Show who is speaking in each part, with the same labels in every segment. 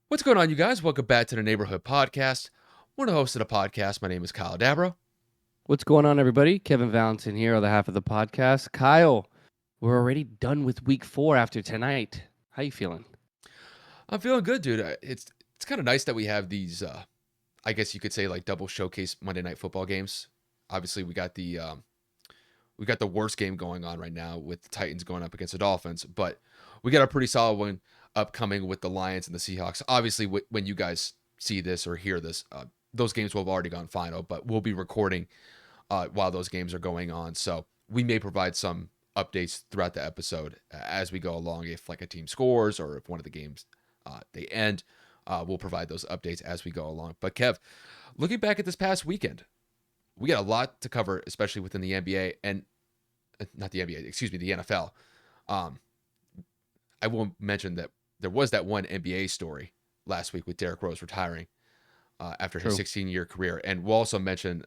Speaker 1: What's going on, you guys? Welcome back to the Neighborhood Podcast. One of the hosts of the podcast. My name is Kyle Dabro.
Speaker 2: What's going on, everybody? Kevin Valentin here on the half of the podcast. Kyle, we're already done with week 4 after tonight. How you feeling?
Speaker 1: I'm feeling good, dude. It's kind of nice that we have these. I guess you could say like double showcase Monday Night Football games. Obviously, we got the worst game going on right now with the Titans going up against the Dolphins, but we got a pretty solid one upcoming with the Lions and the Seahawks. Obviously, when you guys see this or hear this, those games will have already gone final, but we'll be recording while those games are going on. So we may provide some updates throughout the episode as we go along. If like a team scores or if one of the games they end, we'll provide those updates as we go along. But Kev, looking back at this past weekend, we got a lot to cover, especially within the NBA and not the NBA, excuse me, the NFL. Um, I will mention that there was that one NBA story last week with Derrick Rose retiring after his
Speaker 2: True.
Speaker 1: 16-year career, and we'll also mention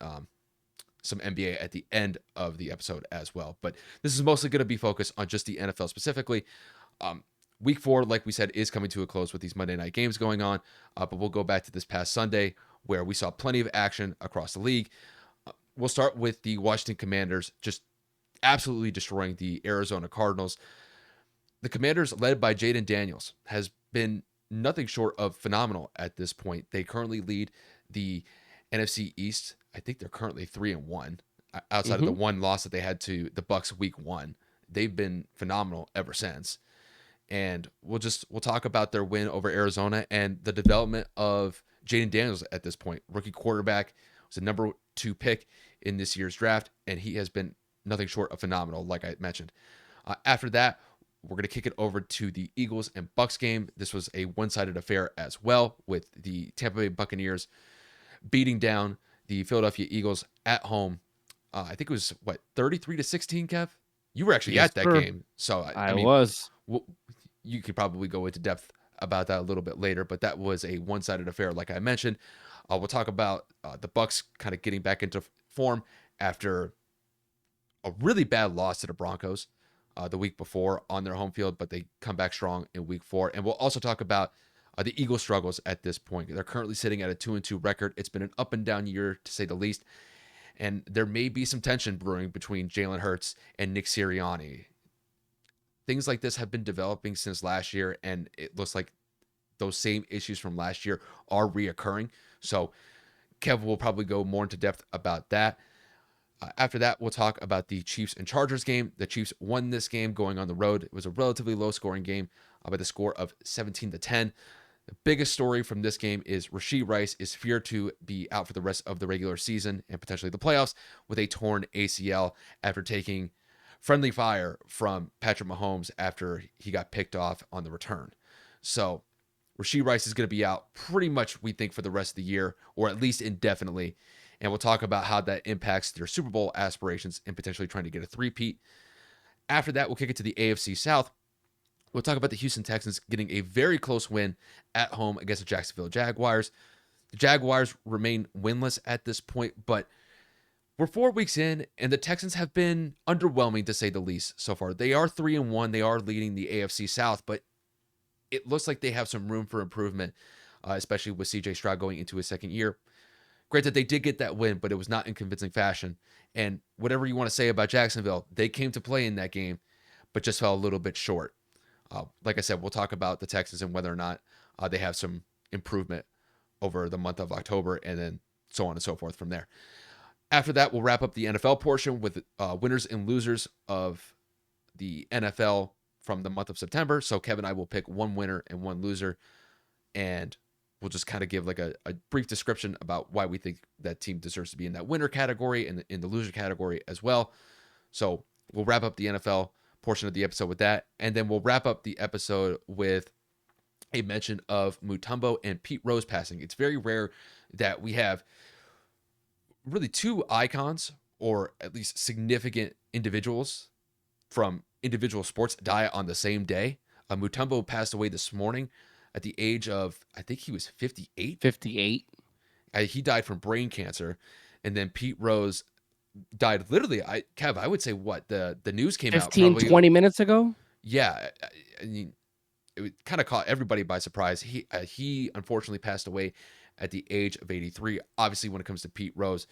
Speaker 1: some NBA at the end of the episode as well. But this is mostly going to be focused on just the NFL specifically. Week 4, like we said, is coming to a close with these Monday night games going on. But we'll go back to this past Sunday where we saw plenty of action across the league. We'll start with the Washington Commanders just absolutely destroying the Arizona Cardinals. The Commanders, led by Jayden Daniels, has been nothing short of phenomenal at this point. They currently lead the NFC East. I think they're currently 3-1. Outside of the
Speaker 2: Mm-hmm.
Speaker 1: one loss that they had to the Bucks week 1, they've been phenomenal ever since. And we'll talk about their win over Arizona and the development of Jayden Daniels at this point. Rookie quarterback, was the number 2 pick in this year's draft, and he has been nothing short of phenomenal, like I mentioned. After that, we're going to kick it over to the Eagles and Bucks game. This was a one-sided affair as well, with the Tampa Bay Buccaneers beating down the Philadelphia Eagles at home. I think it was 33-16. Kev, you were actually
Speaker 2: Yes,
Speaker 1: at that
Speaker 2: sir.
Speaker 1: game, so I
Speaker 2: I
Speaker 1: mean,
Speaker 2: was.
Speaker 1: you could probably go into depth about that a little bit later. But that was a one-sided affair, like I mentioned. We'll talk about the Bucks kind of getting back into form after a really bad loss to the Broncos the week before on their home field, but they come back strong in week 4. And we'll also talk about the Eagles' struggles at this point. They're currently sitting at a 2-2 record. It's been an up and down year, to say the least. And there may be some tension brewing between Jalen Hurts and Nick Sirianni. Things like this have been developing since last year, and it looks like those same issues from last year are reoccurring. So Kev will probably go more into depth about that. After that, we'll talk about the Chiefs and Chargers game. The Chiefs won this game going on the road. It was a relatively low scoring game by the score of 17-10. The biggest story from this game is Rashee Rice is feared to be out for the rest of the regular season and potentially the playoffs with a torn ACL after taking friendly fire from Patrick Mahomes after he got picked off on the return. So Rashee Rice is going to be out pretty much, we think, for the rest of the year, or at least indefinitely. And we'll talk about how that impacts their Super Bowl aspirations and potentially trying to get a three-peat. After that, we'll kick it to the AFC South. We'll talk about the Houston Texans getting a very close win at home against the Jacksonville Jaguars. The Jaguars remain winless at this point, but we're 4 weeks in, and the Texans have been underwhelming, to say the least, so far. They are 3-1. They are leading the AFC South, but it looks like they have some room for improvement, especially with CJ Stroud going into his second year. Granted, they did get that win, but it was not in convincing fashion. And whatever you want to say about Jacksonville, they came to play in that game, but just fell a little bit short. Like I said, we'll talk about the Texans and whether or not they have some improvement over the month of October, and then so on and so forth from there. After that, we'll wrap up the NFL portion with winners and losers of the NFL from the month of September. So Kevin and I will pick one winner and one loser, and we'll just kind of give like a brief description about why we think that team deserves to be in that winner category and in the loser category as well. So we'll wrap up the NFL portion of the episode with that, and then we'll wrap up the episode with a mention of Mutombo and Pete Rose passing. It's very rare that we have really 2 icons, or at least significant individuals from individual sports, die on the same day. Mutombo passed away this morning at the age of, I think he was 58.
Speaker 2: 58.
Speaker 1: He died from brain cancer. And then Pete Rose died literally, Kev, I would say what? The news came out
Speaker 2: 15,
Speaker 1: probably,
Speaker 2: 20 minutes ago?
Speaker 1: yeah. I mean, it kind of caught everybody by surprise. He unfortunately passed away at the age of 83. Obviously, when it comes to Pete Rose,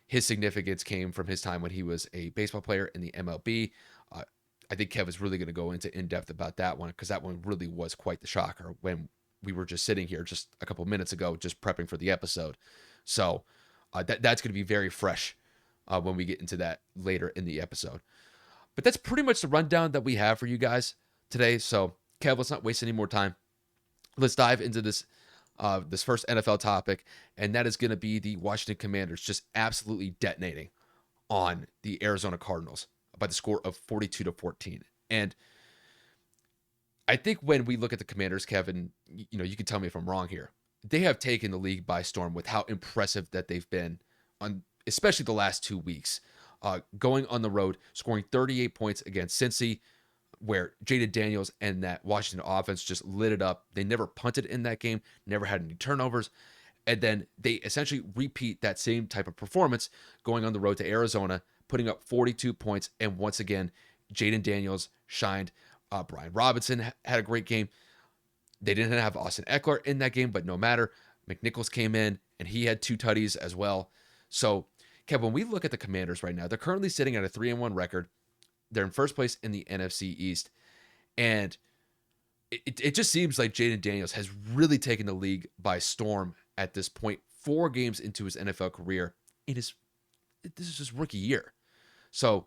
Speaker 1: his significance came from his time when he was a baseball player in the MLB. Uh, I think Kev is really going to go into in depth about that one because that one really was quite the shocker when we were just sitting here just a couple minutes ago, just prepping for the episode. So that's going to be very fresh when we get into that later in the episode. But that's pretty much the rundown that we have for you guys today. So, Kev, let's not waste any more time. Let's dive into this first NFL topic, and that is going to be the Washington Commanders just absolutely detonating on the Arizona Cardinals by the score of 42-14. And I think when we look at the Commanders, Kevin, you can tell me if I'm wrong here. They have taken the league by storm with how impressive that they've been on, especially the last 2 weeks. Going on the road, scoring 38 points against Cincy, where Jayden Daniels and that Washington offense just lit it up. They never punted in that game, never had any turnovers. And then they essentially repeat that same type of performance going on the road to Arizona, putting up 42 points. And once again, Jayden Daniels shined. Brian Robinson had a great game. They didn't have Austin Eckler in that game, but no matter. McNichols came in, and he had 2 tutties as well. So, Kev, when we look at the Commanders right now, they're currently sitting at a 3-1 record. They're in first place in the NFC East. And it just seems like Jayden Daniels has really taken the league by storm at this point, 4 games into his NFL career. This is his rookie year. So,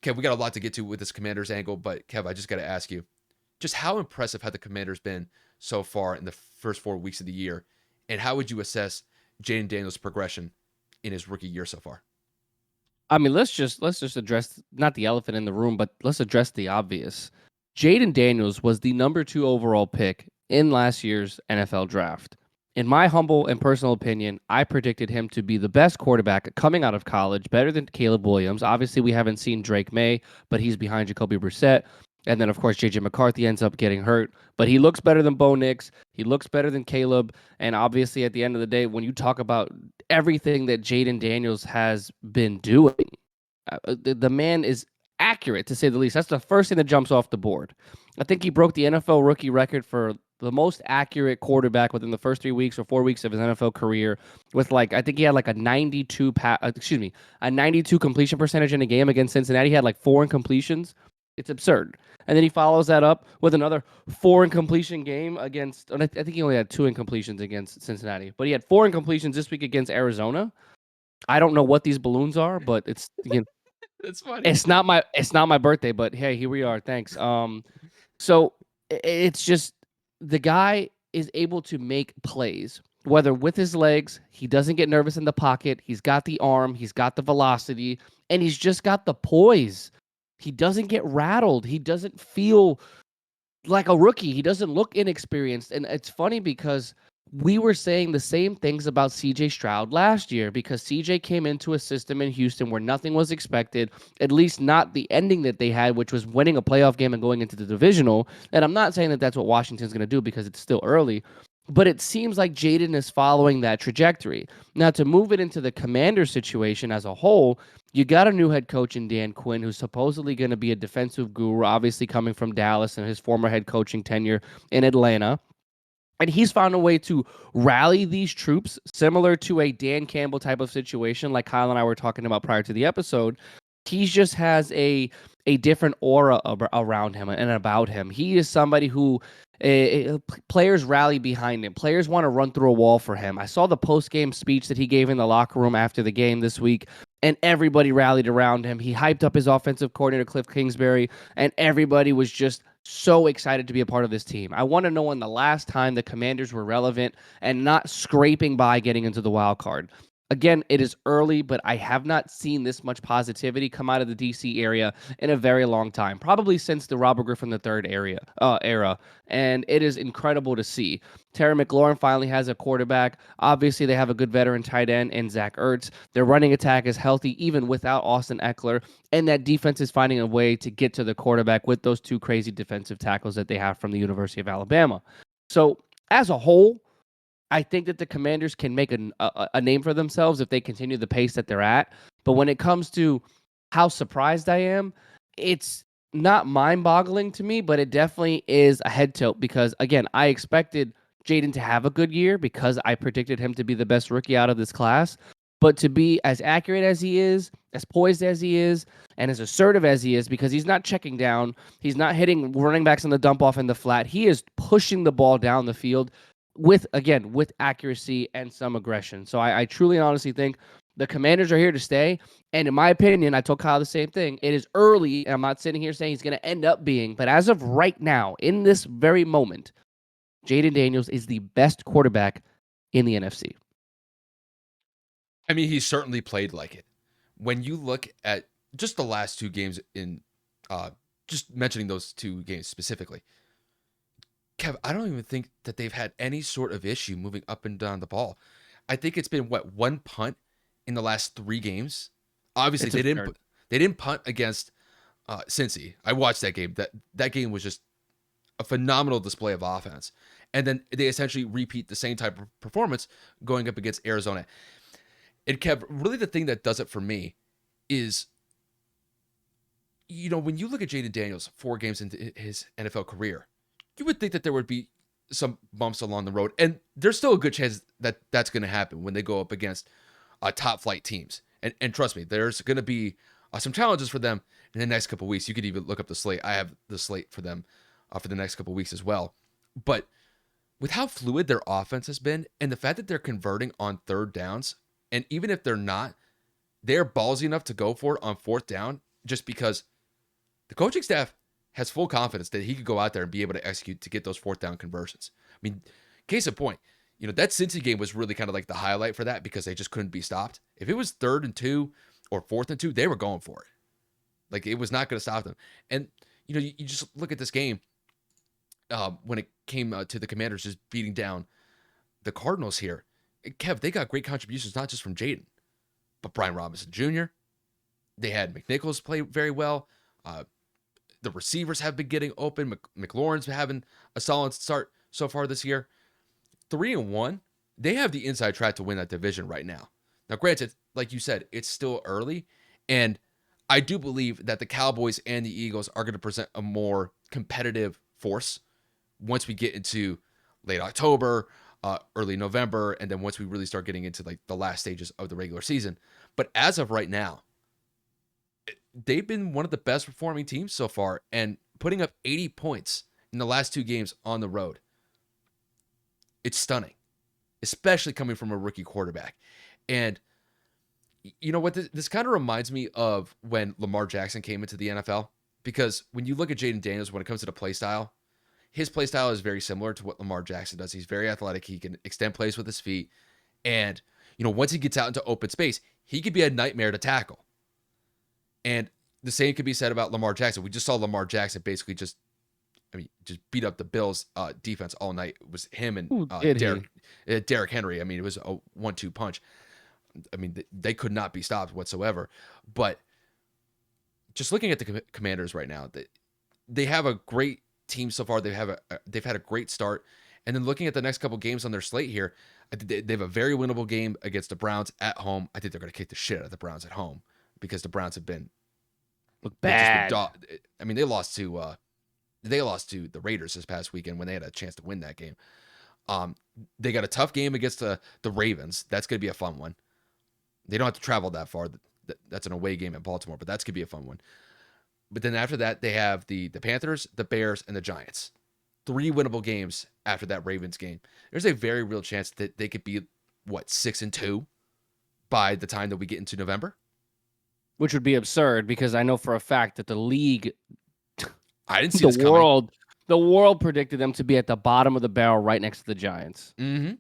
Speaker 1: Kev, we got a lot to get to with this Commanders angle, but Kev, I just got to ask you, just how impressive have the Commanders been so far in the first 4 weeks of the year? And how would you assess Jayden Daniels' progression in his rookie year so far?
Speaker 2: I mean, let's just address not the elephant in the room, but let's address the obvious. Jayden Daniels was the number 2 overall pick in last year's NFL draft. In my humble and personal opinion, I predicted him to be the best quarterback coming out of college, better than Caleb Williams. Obviously, we haven't seen Drake May, but he's behind Jacoby Brissett. And then, of course, J.J. McCarthy ends up getting hurt. But he looks better than Bo Nix. He looks better than Caleb. And obviously, at the end of the day, when you talk about everything that Jayden Daniels has been doing, the man is accurate, to say the least. That's the first thing that jumps off the board. I think he broke the NFL rookie record for the most accurate quarterback within the first 3 weeks or 4 weeks of his NFL career with I think he had a 92 a 92 completion percentage in a game against Cincinnati. He had 4 incompletions. It's absurd. And then he follows that up with another 4 incompletion game against, I think he only had 2 incompletions against Cincinnati, but he had 4 incompletions this week against Arizona. I don't know what these balloons are, but it's
Speaker 1: That's funny.
Speaker 2: it's not my birthday, but hey, here we are. Thanks. So it's just the guy is able to make plays, whether with his legs, he doesn't get nervous in the pocket, he's got the arm, he's got the velocity, and he's just got the poise. He doesn't get rattled. He doesn't feel like a rookie. He doesn't look inexperienced. And it's funny because we were saying the same things about CJ Stroud last year because CJ came into a system in Houston where nothing was expected, at least not the ending that they had, which was winning a playoff game and going into the divisional. And I'm not saying that that's what Washington's going to do because it's still early, but it seems like Jayden is following that trajectory. Now, to move it into the Commander situation as a whole, you got a new head coach in Dan Quinn, who's supposedly going to be a defensive guru, obviously coming from Dallas and his former head coaching tenure in Atlanta. And he's found a way to rally these troops, similar to a Dan Campbell type of situation, like Kyle and I were talking about prior to the episode. He just has a different aura around him and about him. He is somebody who players rally behind him. Players want to run through a wall for him. I saw the post-game speech that he gave in the locker room after the game this week, and everybody rallied around him. He hyped up his offensive coordinator, Cliff Kingsbury, and everybody was just so excited to be a part of this team. I want to know when the last time the Commanders were relevant and not scraping by getting into the wild card. Again, it is early, but I have not seen this much positivity come out of the DC area in a very long time, probably since the Robert Griffin III era, and it is incredible to see. Terry McLaurin finally has a quarterback. Obviously, they have a good veteran tight end in Zach Ertz. Their running attack is healthy even without Austin Eckler, and that defense is finding a way to get to the quarterback with those 2 crazy defensive tackles that they have from the University of Alabama. So, as a whole, I think that the Commanders can make a name for themselves if they continue the pace that they're at. But when it comes to how surprised I am, it's not mind-boggling to me, but it definitely is a head tilt because again, I expected Jayden to have a good year because I predicted him to be the best rookie out of this class. But to be as accurate as he is, as poised as he is, and as assertive as he is, because he's not checking down, he's not hitting running backs on the dump off in the flat. He is pushing the ball down the field with accuracy and some aggression. So I truly and honestly think the Commanders are here to stay. And in my opinion, I told Kyle the same thing. It is early, and I'm not sitting here saying he's going to end up being, but as of right now, in this very moment, Jayden Daniels is the best quarterback in the NFC.
Speaker 1: I mean, he certainly played like it. When you look at just the last two games in, uh, just mentioning those two games specifically, Kev, I don't even think that they've had any sort of issue moving up and down the ball. I think it's been what, one punt in the last three games. Obviously,
Speaker 2: It's absurd.
Speaker 1: they didn't punt against Cincy. I watched that game. That game was just a phenomenal display of offense. And then they essentially repeat the same type of performance going up against Arizona. And Kev, really the thing that does it for me is, when you look at Jayden Daniels 4 games into his NFL career, you would think that there would be some bumps along the road. And there's still a good chance that that's going to happen when they go up against top flight teams. And trust me, there's going to be some challenges for them in the next couple of weeks. You could even look up the slate. I have the slate for them for the next couple of weeks as well. But with how fluid their offense has been and the fact that they're converting on third downs, and even if they're not, they're ballsy enough to go for it on fourth down just because the coaching staff has full confidence that he could go out there and be able to execute to get those fourth down conversions. I mean, case in point, that Cincy game was really kind of like the highlight for that because they just couldn't be stopped. If it was 3rd and 2 or 4th and 2, they were going for it. Like, it was not going to stop them. And, you just look at this game when it came to the Commanders just beating down the Cardinals here. Kev, they got great contributions, not just from Jayden, but Brian Robinson Jr. They had McNichols play very well. The receivers have been getting open. McLaurin's having a solid start so far this year. 3-1. They have the inside track to win that division right now. Now, granted, like you said, it's still early, and I do believe that the Cowboys and the Eagles are going to present a more competitive force once we get into late October, early November, and then once we really start getting into like the last stages of the regular season. But as of right now, they've been one of the best performing teams so far and putting up 80 points in the last 2 games on the road. It's stunning, especially coming from a rookie quarterback. And you know what? This kind of reminds me of when Lamar Jackson came into the NFL, because when you look at Jayden Daniels, when it comes to the play style, his play style is very similar to what Lamar Jackson does. He's very athletic. He can extend plays with his feet. And, once he gets out into open space, he could be a nightmare to tackle. And the same could be said about Lamar Jackson. We just saw Lamar Jackson basically just beat up the Bills defense all night. It was him and
Speaker 2: Who did
Speaker 1: Derrick Henry. I mean, it was a 1-2 punch. I mean, they could not be stopped whatsoever. But just looking at the Commanders right now, they have a great team so far. They've had a great start. And then looking at the next couple games on their slate here, they have a very winnable game against the Browns at home. I think they're going to kick the shit out of the Browns at home because the Browns have been
Speaker 2: Look
Speaker 1: they've just been
Speaker 2: bad.
Speaker 1: I mean, they lost to the Raiders this past weekend when they had a chance to win that game. They got a tough game against the Ravens. That's going to be a fun one. They don't have to travel that far. That's an away game in Baltimore, but that's going to be a fun one. But then after that, they have the Panthers, the Bears, and the Giants. 3 winnable games after that Ravens game. There's a very real chance that they could be, 6-2 by the time that we get into November?
Speaker 2: Which would be absurd because I know for a fact that the league,
Speaker 1: I didn't see
Speaker 2: the
Speaker 1: this coming.
Speaker 2: world predicted them to be at the bottom of the barrel right next to the Giants.
Speaker 1: Mm-hmm.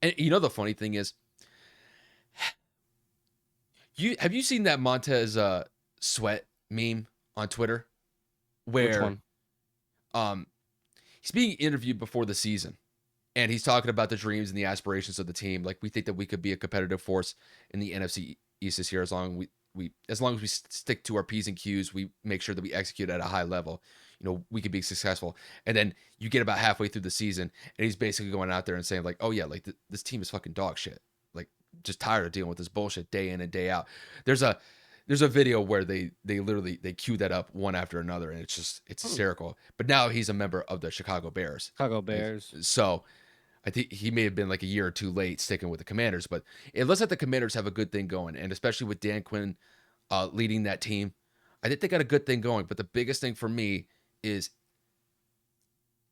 Speaker 1: And the funny thing is, have you seen that Montez Sweat meme on Twitter
Speaker 2: Which
Speaker 1: where
Speaker 2: one?
Speaker 1: he's being interviewed before the season and he's talking about the dreams and the aspirations of the team. Like, we think that we could be a competitive force in the NFC East this year as long as we stick to our P's and Q's, we make sure that we execute at a high level. We could be successful. And then you get about halfway through the season and he's basically going out there and saying like, oh yeah, like this team is fucking dog shit. Like, just tired of dealing with this bullshit day in and day out. There's a there's a video where they literally they cue that up one after another, and it's
Speaker 2: Hmm.
Speaker 1: hysterical. But now he's a member of the Chicago Bears,
Speaker 2: Chicago Bears.
Speaker 1: so I think he may have been like a year or two late sticking with the Commanders. But it looks like the Commanders have a good thing going, and especially with Dan Quinn leading that team, I think they got a good thing going. But the biggest thing for me is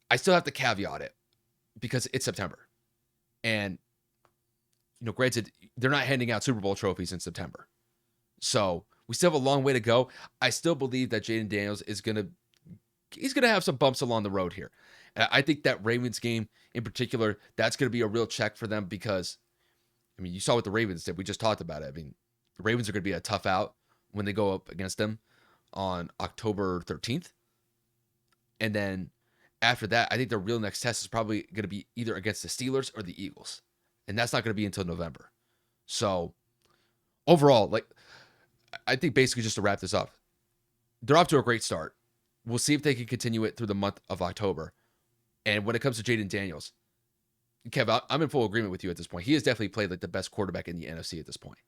Speaker 1: I still have to caveat it because it's September, and granted, they're not handing out Super Bowl trophies in September. So we still have a long way to go. I still believe that Jayden Daniels he's gonna have some bumps along the road here. And I think that Ravens game in particular, that's gonna be a real check for them because I mean you saw what the Ravens did. We just talked about it. I mean, the Ravens are gonna be a tough out when they go up against them on October 13th. And then after that, I think the real next test is probably gonna be either against the Steelers or the Eagles. And that's not gonna be until November. So overall, like I think basically just to wrap this up, they're off to a great start. We'll see if they can continue it through the month of October. And when it comes to Jayden Daniels, Kev, I'm in full agreement with you at this point. He has definitely played like the best quarterback in the NFC at this point.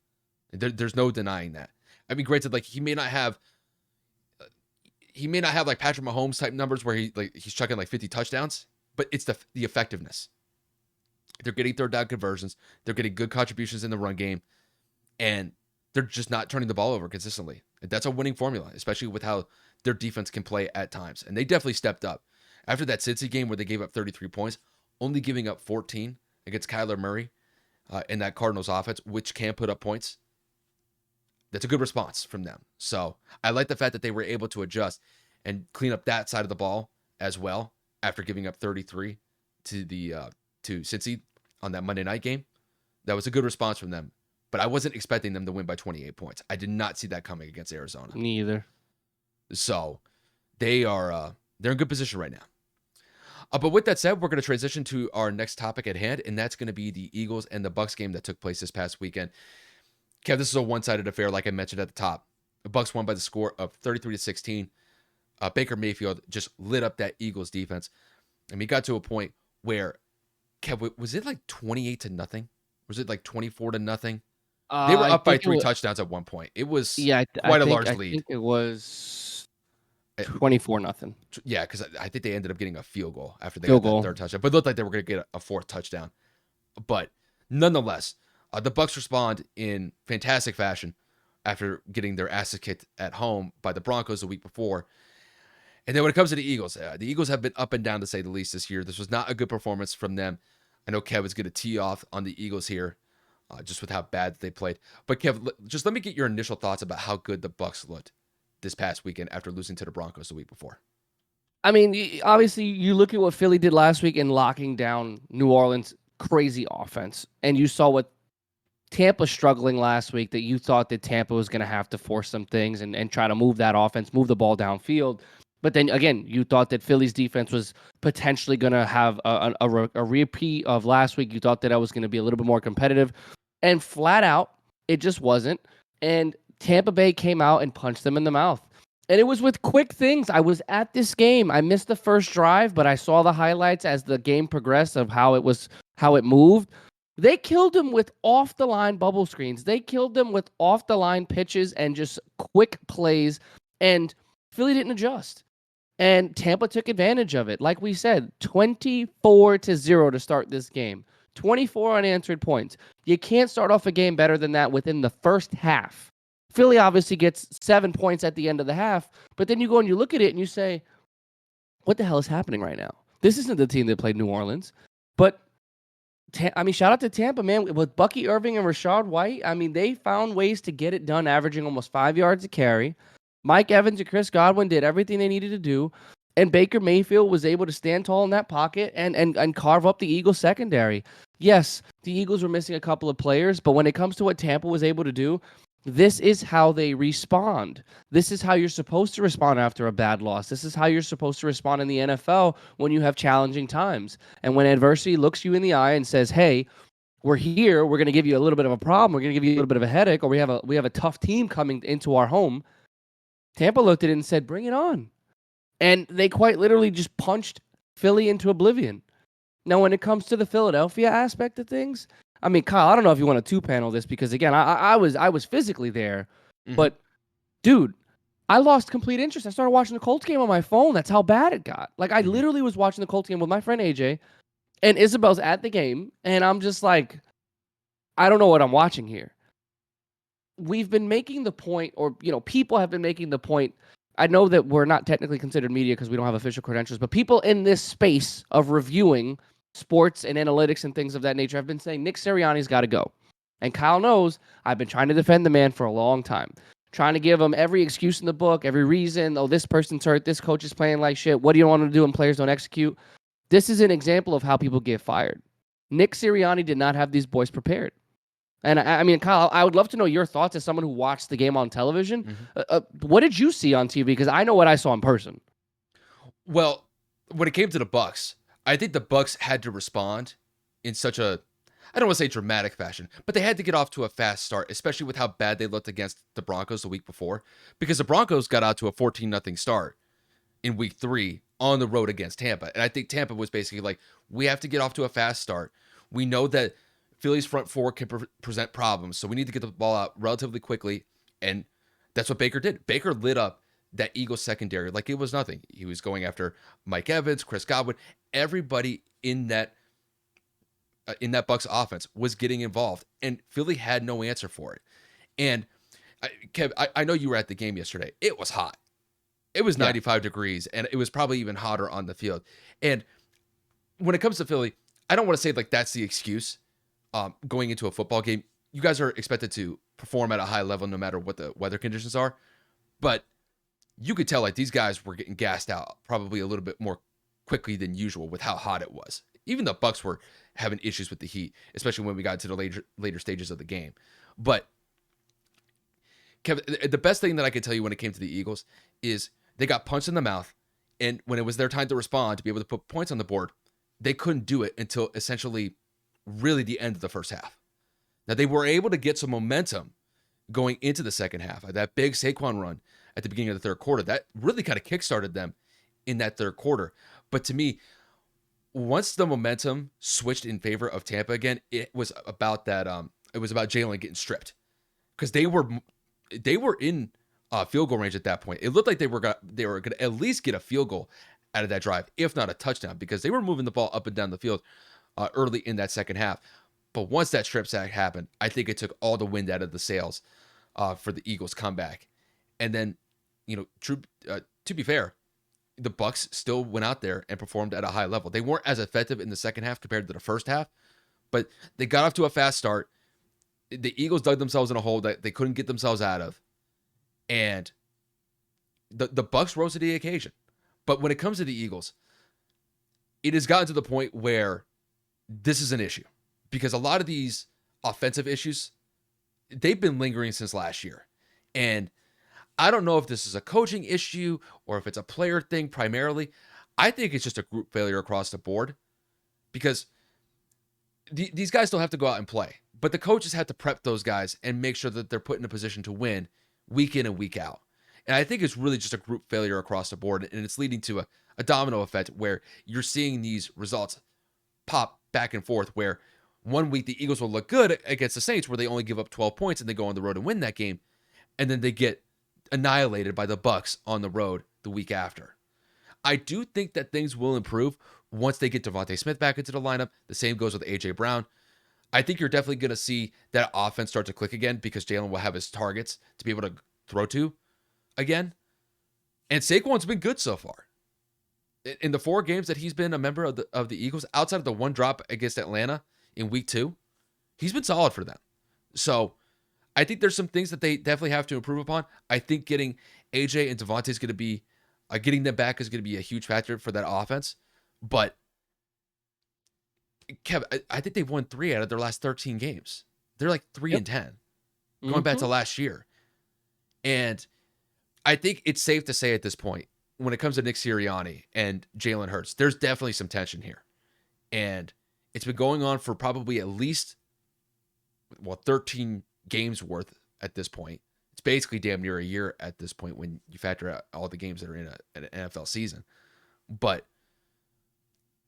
Speaker 1: There's no denying that. I mean, granted, like he may not have like Patrick Mahomes type numbers where he's chucking like 50 touchdowns, but it's the effectiveness. They're getting third down conversions. They're getting good contributions in the run game, and they're just not turning the ball over consistently. That's a winning formula, especially with how their defense can play at times. And they definitely stepped up. After that Cincy game where they gave up 33 points, only giving up 14 against Kyler Murray in that Cardinals offense, which can put up points. That's a good response from them. So I like the fact that they were able to adjust and clean up that side of the ball as well after giving up 33 to Cincy on that Monday night game. That was a good response from them. But I wasn't expecting them to win by 28 points. I did not see that coming against Arizona.
Speaker 2: Neither.
Speaker 1: So they're in good position right now. But with that said, we're going to transition to our next topic at hand, and that's going to be the Eagles and the Bucks game that took place this past weekend. Kev, this is a one-sided affair, like I mentioned at the top. The Bucks won by the score of 33-16. Baker Mayfield just lit up that Eagles defense. I mean, he got to a point where, Kev, was it like 28-0? Was it like 24-0? They were up by 3 touchdowns at one point. It was quite a large lead.
Speaker 2: I think it was 24-0.
Speaker 1: Yeah, because I think they ended up getting a field goal after they got that third touchdown. But it looked like they were going to get a fourth touchdown. But nonetheless, the Bucks respond in fantastic fashion after getting their asses kicked at home by the Broncos the week before. And then when it comes to the Eagles have been up and down to say the least this year. This was not a good performance from them. I know Kev is going to tee off on the Eagles here, just with how bad they played. But Kev, just let me get your initial thoughts about how good the Bucks looked this past weekend after losing to the Broncos the week before.
Speaker 2: I mean, obviously, you look at what Philly did last week in locking down New Orleans' crazy offense, and you saw what Tampa struggling last week, that you thought that Tampa was going to have to force some things and try to move that offense, move the ball downfield. But then again, you thought that Philly's defense was potentially going to have a repeat of last week. You thought that I was going to be a little bit more competitive, and flat out, it just wasn't. And Tampa Bay came out and punched them in the mouth. And it was with quick things. I was at this game. I missed the first drive, but I saw the highlights as the game progressed of how it moved. They killed him with off-the-line bubble screens. They killed them with off-the-line pitches and just quick plays, and Philly didn't adjust. And Tampa took advantage of it. Like we said, 24-0 to start this game. 24 unanswered points. You can't start off a game better than that within the first half. Philly obviously gets 7 points at the end of the half, but then you go and you look at it and you say, what the hell is happening right now? This isn't the team that played New Orleans. But shout out to Tampa, man. With Bucky Irving and Rashad White, I mean, they found ways to get it done, averaging almost 5 yards a carry. Mike Evans and Chris Godwin did everything they needed to do, and Baker Mayfield was able to stand tall in that pocket and carve up the Eagles secondary. Yes, the Eagles were missing a couple of players, but when it comes to what Tampa was able to do, this is how they respond. This is how you're supposed to respond after a bad loss. This is how you're supposed to respond in the NFL when you have challenging times. And when adversity looks you in the eye and says, hey, we're here, we're going to give you a little bit of a problem, we're going to give you a little bit of a headache, or we have a tough team coming into our home, Tampa looked at it and said, bring it on. And they quite literally just punched Philly into oblivion. Now, when it comes to the Philadelphia aspect of things, I mean, Kyle, I don't know if you want to two-panel this because, again, I was physically there, but dude, I lost complete interest. I started watching the Colts game on my phone. That's how bad it got. Like, I
Speaker 1: Mhm.
Speaker 2: literally was watching the Colts game with my friend AJ, and Isabel's at the game, and I'm just like, I don't know what I'm watching here. We've been making the point, or, people have been making the point. I know that we're not technically considered media because we don't have official credentials, but people in this space of reviewing sports and analytics and things of that nature have been saying Nick Sirianni's got to go. And Kyle knows I've been trying to defend the man for a long time, trying to give him every excuse in the book, every reason. Oh, this person's hurt. This coach is playing like shit. What do you want him to do when players don't execute? This is an example of how people get fired. Nick Sirianni did not have these boys prepared. And I mean, Kyle, I would love to know your thoughts as someone who watched the game on television.
Speaker 1: Mhm.
Speaker 2: What did you see on TV? Because I know what I saw in person.
Speaker 1: Well, when it came to the Bucks, I think the Bucks had to respond in such a, I don't want to say dramatic fashion, but they had to get off to a fast start, especially with how bad they looked against the Broncos the week before, because the Broncos got out to a 14-0 start in week 3 on the road against Tampa. And I think Tampa was basically like, we have to get off to a fast start. We know that Philly's front four can present problems, so we need to get the ball out relatively quickly. And that's what Baker did. Baker lit up that Eagles secondary like it was nothing. He was going after Mike Evans, Chris Godwin, everybody in that Bucks offense was getting involved, and Philly had no answer for it. And Kev, I know you were at the game yesterday. It was hot. It was
Speaker 2: Yeah.
Speaker 1: 95 degrees, and it was probably even hotter on the field. And when it comes to Philly, I don't want to say like that's the excuse going into a football game. You guys are expected to perform at a high level no matter what the weather conditions are. But you could tell like these guys were getting gassed out probably a little bit more quickly than usual with how hot it was. Even the Bucks were having issues with the heat, especially when we got to the later stages of the game. But Kevin, the best thing that I could tell you when it came to the Eagles is they got punched in the mouth, and when it was their time to respond to be able to put points on the board, they couldn't do it until essentially really the end of the first half. Now they were able to get some momentum going into the second half. That big Saquon run at the beginning of the third quarter, that really kind of kickstarted them in that third quarter. But to me, once the momentum switched in favor of Tampa again, it was about that. It was about Jaylen getting stripped because they were in field goal range at that point. It looked like they were going to at least get a field goal out of that drive, if not a touchdown, because they were moving the ball up and down the field early in that second half. But once that strip sack happened, I think it took all the wind out of the sails for the Eagles' comeback. And then, to be fair, the Bucks still went out there and performed at a high level. They weren't as effective in the second half compared to the first half, but they got off to a fast start. The Eagles dug themselves in a hole that they couldn't get themselves out of, and the Bucks rose to the occasion. But when it comes to the Eagles, it has gotten to the point where this is an issue because a lot of these offensive issues, they've been lingering since last year. And I don't know if this is a coaching issue or if it's a player thing primarily. I think it's just a group failure across the board because these guys don't have to go out and play, but the coaches have to prep those guys and make sure that they're put in a position to win week in and week out. And I think it's really just a group failure across the board, and it's leading to a domino effect where you're seeing these results pop back and forth where one week the Eagles will look good against the Saints where they only give up 12 points and they go on the road and win that game, and then they get annihilated by the Bucks on the road the week after. I do think that things will improve once they get Devontae Smith back into the lineup. The same goes with AJ Brown. I think you're definitely going to see that offense start to click again because Jaylen will have his targets to be able to throw to again. And Saquon's been good so far. In the 4 games that he's been a member of the Eagles, outside of the one drop against Atlanta in week 2, he's been solid for them. So I think there's some things that they definitely have to improve upon. I think getting AJ and Devontae is going to be, getting them back is going to be a huge factor for that offense. But Kev, I think they've won 3 out of their last 13 games. They're like 3
Speaker 2: Yep.
Speaker 1: and 10 going back
Speaker 2: Mm-hmm.
Speaker 1: to last year. And I think it's safe to say at this point, when it comes to Nick Sirianni and Jalen Hurts, there's definitely some tension here. And it's been going on for probably at least, 13 games worth at this point. It's basically damn near a year at this point when you factor out all the games that are in an NFL season. But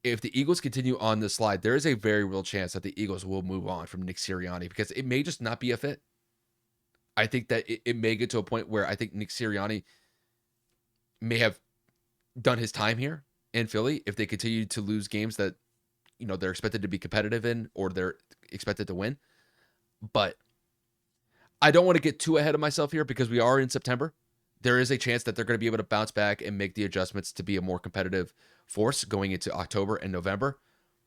Speaker 1: if the Eagles continue on this slide, there is a very real chance that the Eagles will move on from Nick Sirianni because it may just not be a fit. I think that it may get to a point where I think Nick Sirianni may have done his time here in Philly if they continue to lose games that they're expected to be competitive in or they're expected to win. But I don't want to get too ahead of myself here because we are in September. There is a chance that they're going to be able to bounce back and make the adjustments to be a more competitive force going into October and November.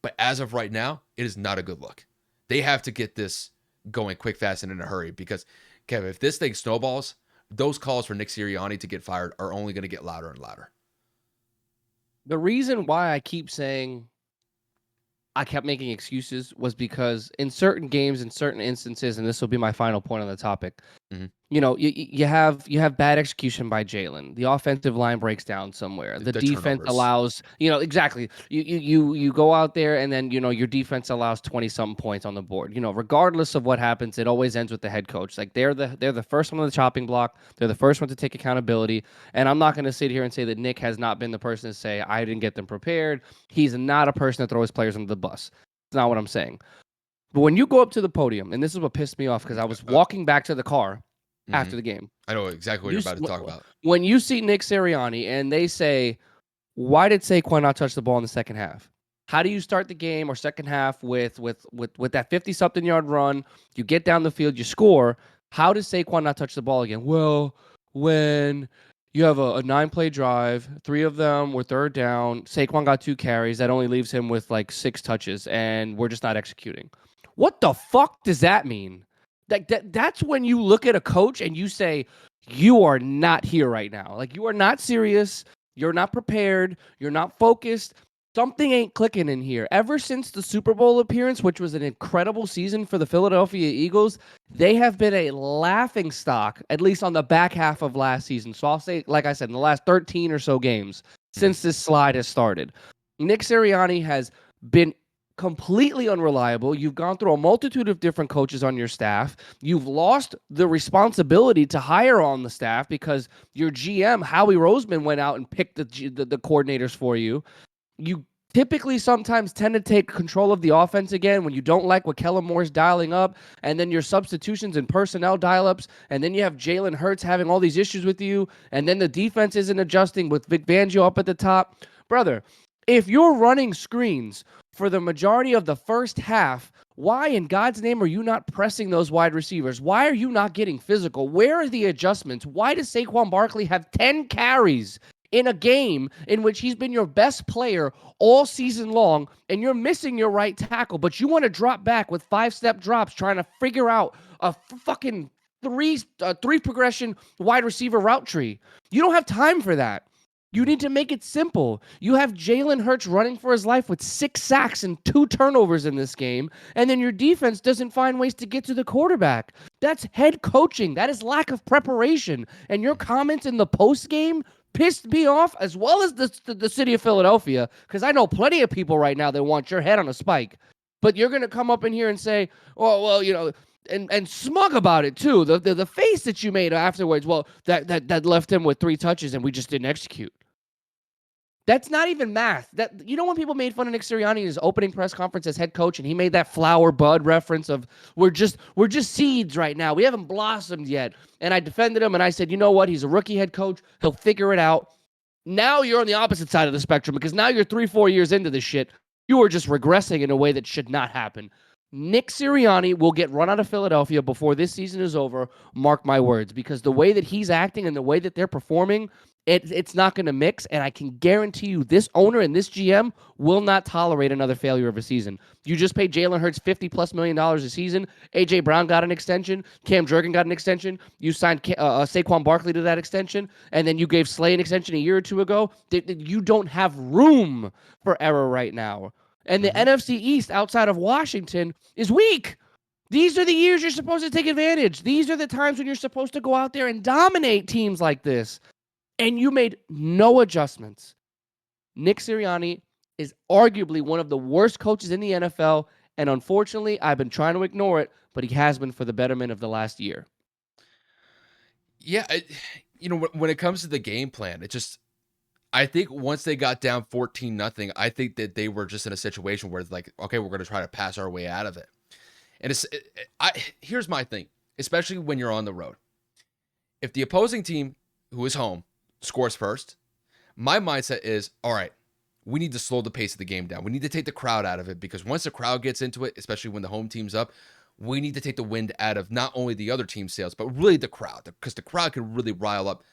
Speaker 1: But as of right now, it is not a good look. They have to get this going quick, fast, and in a hurry because, Kevin, if this thing snowballs, those calls for Nick Sirianni to get fired are only going to get louder and louder.
Speaker 2: The reason why I keep saying I kept making excuses was because in certain games, in certain instances, and this will be my final point on the topic,
Speaker 1: Mm-hmm.
Speaker 2: you have bad execution by Jaylen. The offensive line breaks down somewhere. The defense
Speaker 1: turnovers.
Speaker 2: allows, exactly. You go out there and then your defense allows 20-something points on the board. Regardless of what happens, it always ends with the head coach. Like they're the first one on the chopping block. They're the first one to take accountability. And I'm not going to sit here and say that Nick has not been the person to say I didn't get them prepared. He's not a person that throws players under the bus. That's not what I'm saying. But when you go up to the podium, and this is what pissed me off because I was walking back to the car after the game.
Speaker 1: I know exactly what you're about to talk about.
Speaker 2: When you see Nick Sirianni and they say, why did Saquon not touch the ball in the second half? How do you start the game or second half with that 50-something yard run? You get down the field, you score. How does Saquon not touch the ball again? Well, when you have a 9-play drive, 3 of them were third down, Saquon got 2 carries. That only leaves him with like 6 touches, and we're just not executing. What the fuck does that mean? That's when you look at a coach and you say, you are not here right now. Like, you are not serious. You're not prepared. You're not focused. Something ain't clicking in here. Ever since the Super Bowl appearance, which was an incredible season for the Philadelphia Eagles, they have been a laughing stock, at least on the back half of last season. So I'll say, like I said, in the last 13 or so games since this slide has started, Nick Sirianni has been completely unreliable. You've gone through a multitude of different coaches on your staff. You've lost the responsibility to hire on the staff because your GM, Howie Roseman, went out and picked the coordinators for you. You typically sometimes tend to take control of the offense again when you don't like what Kellen Moore's dialing up, and then your substitutions and personnel dial-ups, and then you have Jalen Hurts having all these issues with you, and then the defense isn't adjusting with Vic Fangio up at the top. Brother, if you're running screens for the majority of the first half, why in God's name are you not pressing those wide receivers? Why are you not getting physical? Where are the adjustments? Why does Saquon Barkley have 10 carries in a game in which he's been your best player all season long, and you're missing your right tackle, but you want to drop back with 5-step drops trying to figure out a fucking three progression wide receiver route tree? You don't have time for that. You need to make it simple. You have Jalen Hurts running for his life with 6 sacks and 2 turnovers in this game, and then your defense doesn't find ways to get to the quarterback. That's head coaching. That is lack of preparation. And your comments in the post game pissed me off, as well as the city of Philadelphia, because I know plenty of people right now that want your head on a spike. But you're going to come up in here and say, oh, well, and smug about it too. The face that you made afterwards, well, that left him with 3 touches and we just didn't execute. That's not even math. When people made fun of Nick Sirianni in his opening press conference as head coach, and he made that flower bud reference of we're just seeds right now. We haven't blossomed yet. And I defended him, and I said, you know what? He's a rookie head coach. He'll figure it out. Now you're on the opposite side of the spectrum because now you're 3-4 years into this shit. You are just regressing in a way that should not happen. Nick Sirianni will get run out of Philadelphia before this season is over. Mark my words, because the way that he's acting and the way that they're performing, it's not going to mix, and I can guarantee you this owner and this GM will not tolerate another failure of a season. You just paid Jalen Hurts $50+ million a season. A.J. Brown got an extension. Cam Jurgen got an extension. You signed Saquon Barkley to that extension, and then you gave Slay an extension a year or 2 ago. You don't have room for error right now. And the NFC East outside of Washington is weak. These are the years you're supposed to take advantage. These are the times when you're supposed to go out there and dominate teams like this. And you made no adjustments. Nick Sirianni is arguably one of the worst coaches in the NFL, and unfortunately, I've been trying to ignore it, but he has been for the betterment of the last year.
Speaker 1: Yeah, when it comes to the game plan, I think once they got down 14-0, I think that they were just in a situation where it's like, okay, we're going to try to pass our way out of it. And here's my thing, especially when you're on the road. if the opposing team who is home scores first, my mindset is, all right, we need to slow the pace of the game down. We need to take the crowd out of it, because once the crowd gets into it, especially when the home team's up, we need to take the wind out of not only the other team's sails, but really the crowd, because the crowd can really rile up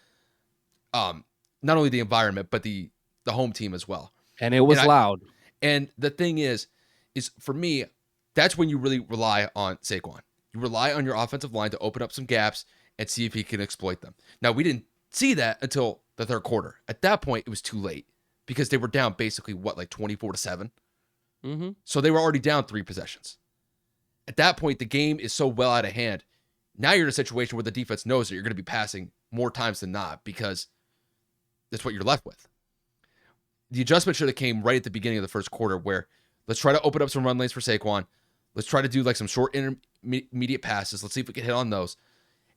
Speaker 1: not only the environment, but the home team as well.
Speaker 2: And it
Speaker 1: And
Speaker 2: was
Speaker 1: I
Speaker 2: loud.
Speaker 1: and the thing is for me, that's when you really rely on Saquon. You rely on your offensive line to open up some gaps and see if he can exploit them. Now, we didn't see that until the third quarter. At that point, it was too late, because they were down basically like 24-7.
Speaker 2: Mm-hmm.
Speaker 1: So they were already down 3 possessions. At that point, the game is so well out of hand. Now you're in a situation where the defense knows that you're going to be passing more times than not, because that's what you're left with. The adjustment should have came right at the beginning of the first quarter, where let's try to open up some run lanes for Saquon. Let's try to do like some short intermediate passes. Let's see if we can hit on those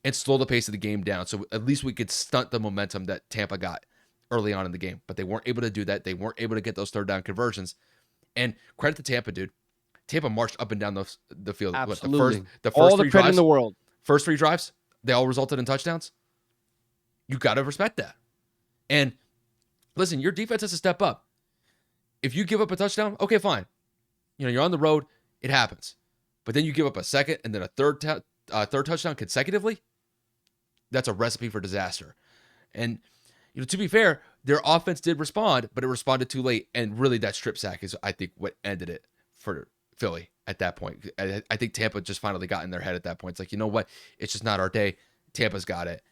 Speaker 1: and slow the pace of the game down, so at least we could stunt the momentum that Tampa got early on in the game. But they weren't able to do that. They weren't able to get those third down conversions. And credit to Tampa, dude. Tampa marched up and down the field.
Speaker 2: Absolutely.
Speaker 1: The first
Speaker 2: All the
Speaker 1: three
Speaker 2: credit in
Speaker 1: drives,
Speaker 2: the world.
Speaker 1: first 3 drives, they all resulted in touchdowns. You got to respect that. And listen, your defense has to step up. If you give up a touchdown, okay, fine. You're on the road. It happens. But then you give up a second and then a third touchdown consecutively. That's a recipe for disaster. And to be fair, their offense did respond, but it responded too late. And really, that strip sack is, I think, what ended it for Philly at that point. I think Tampa just finally got in their head at that point. It's like, you know what? It's just not our day. Tampa's got it.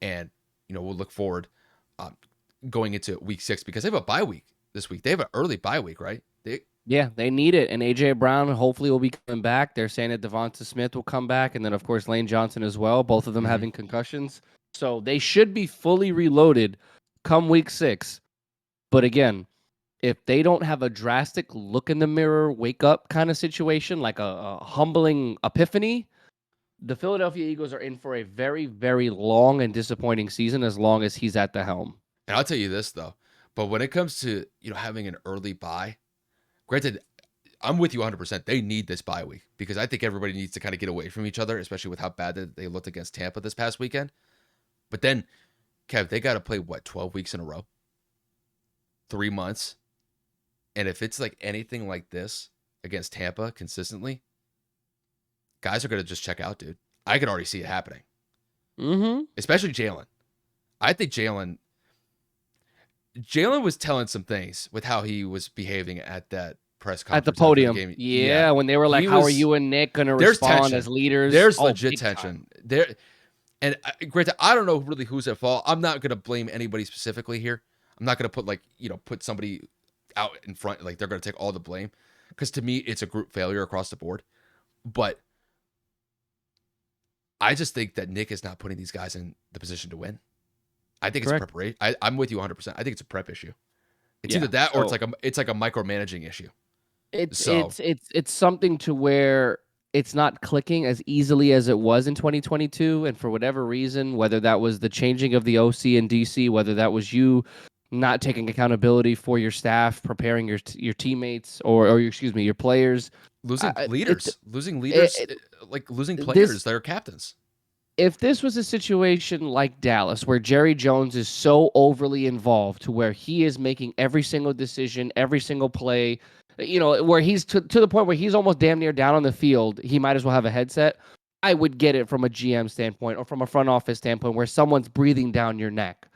Speaker 1: And, we'll look forward going into week 6, because they have a bye week this week. They have an early bye week, right?
Speaker 2: They need it. And A.J. Brown hopefully will be coming back. They're saying that Devonta Smith will come back. And then, of course, Lane Johnson as well, both of them having concussions. So they should be fully reloaded come week 6. But again, if they don't have a drastic look in the mirror, wake up kind of situation, like a humbling epiphany, the Philadelphia Eagles are in for a very, very long and disappointing season as long as he's at the helm.
Speaker 1: And I'll tell you this, though. But when it comes to, having an early bye, granted, I'm with you 100%. They need this bye week, because I think everybody needs to kind of get away from each other, especially with how bad they looked against Tampa this past weekend. But then, Kev, they got to play, 12 weeks in a row? 3 months? And if it's like anything like this against Tampa consistently, guys are going to just check out, dude. I could already see it happening.
Speaker 2: Mm-hmm.
Speaker 1: Especially Jaylen. I think Jaylen was telling some things with how he was behaving at that press conference.
Speaker 2: At the podium.
Speaker 1: Game.
Speaker 2: Yeah, when they were like, how are you and Nick going to respond
Speaker 1: tension.
Speaker 2: as leaders?
Speaker 1: There's legit tension. There. And granted, I don't know really who's at fault. I'm not going to blame anybody specifically here. I'm not going to put put somebody out in front, like they're going to take all the blame. Because to me, it's a group failure across the board. But I just think that Nick is not putting these guys in the position to win. I think it's preparation. I'm with you 100%. I think it's a prep issue. It's either that or it's like a micromanaging issue.
Speaker 2: It's something to where it's not clicking as easily as it was in 2022, and for whatever reason, whether that was the changing of the OC and DC, whether that was you not taking accountability for your staff, preparing your teammates or your players,
Speaker 1: losing leaders, like losing players that are captains.
Speaker 2: If this was a situation like Dallas, where Jerry Jones is so overly involved to where he is making every single decision, every single play, where he's to the point where he's almost damn near down on the field, he might as well have a headset. I would get it from a GM standpoint or from a front office standpoint where someone's breathing down your neck.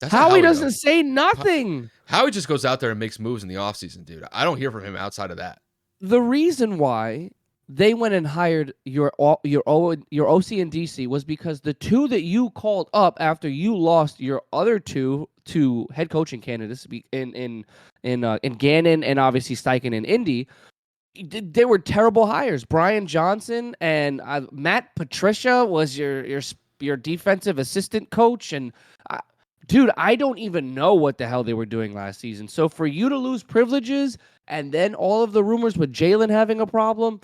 Speaker 2: Howie doesn't say nothing.
Speaker 1: Howie just goes out there and makes moves in the offseason, dude. I don't hear from him outside of that.
Speaker 2: The reason why they went and hired your OC and DC was because the two that you called up after you lost your other two to head coaching candidates in Gannon and obviously Steichen and Indy, they were terrible hires. Brian Johnson and Matt Patricia was your defensive assistant coach, and dude, I don't even know what the hell they were doing last season. So for you to lose privileges and then all of the rumors with Jaylen having a problem,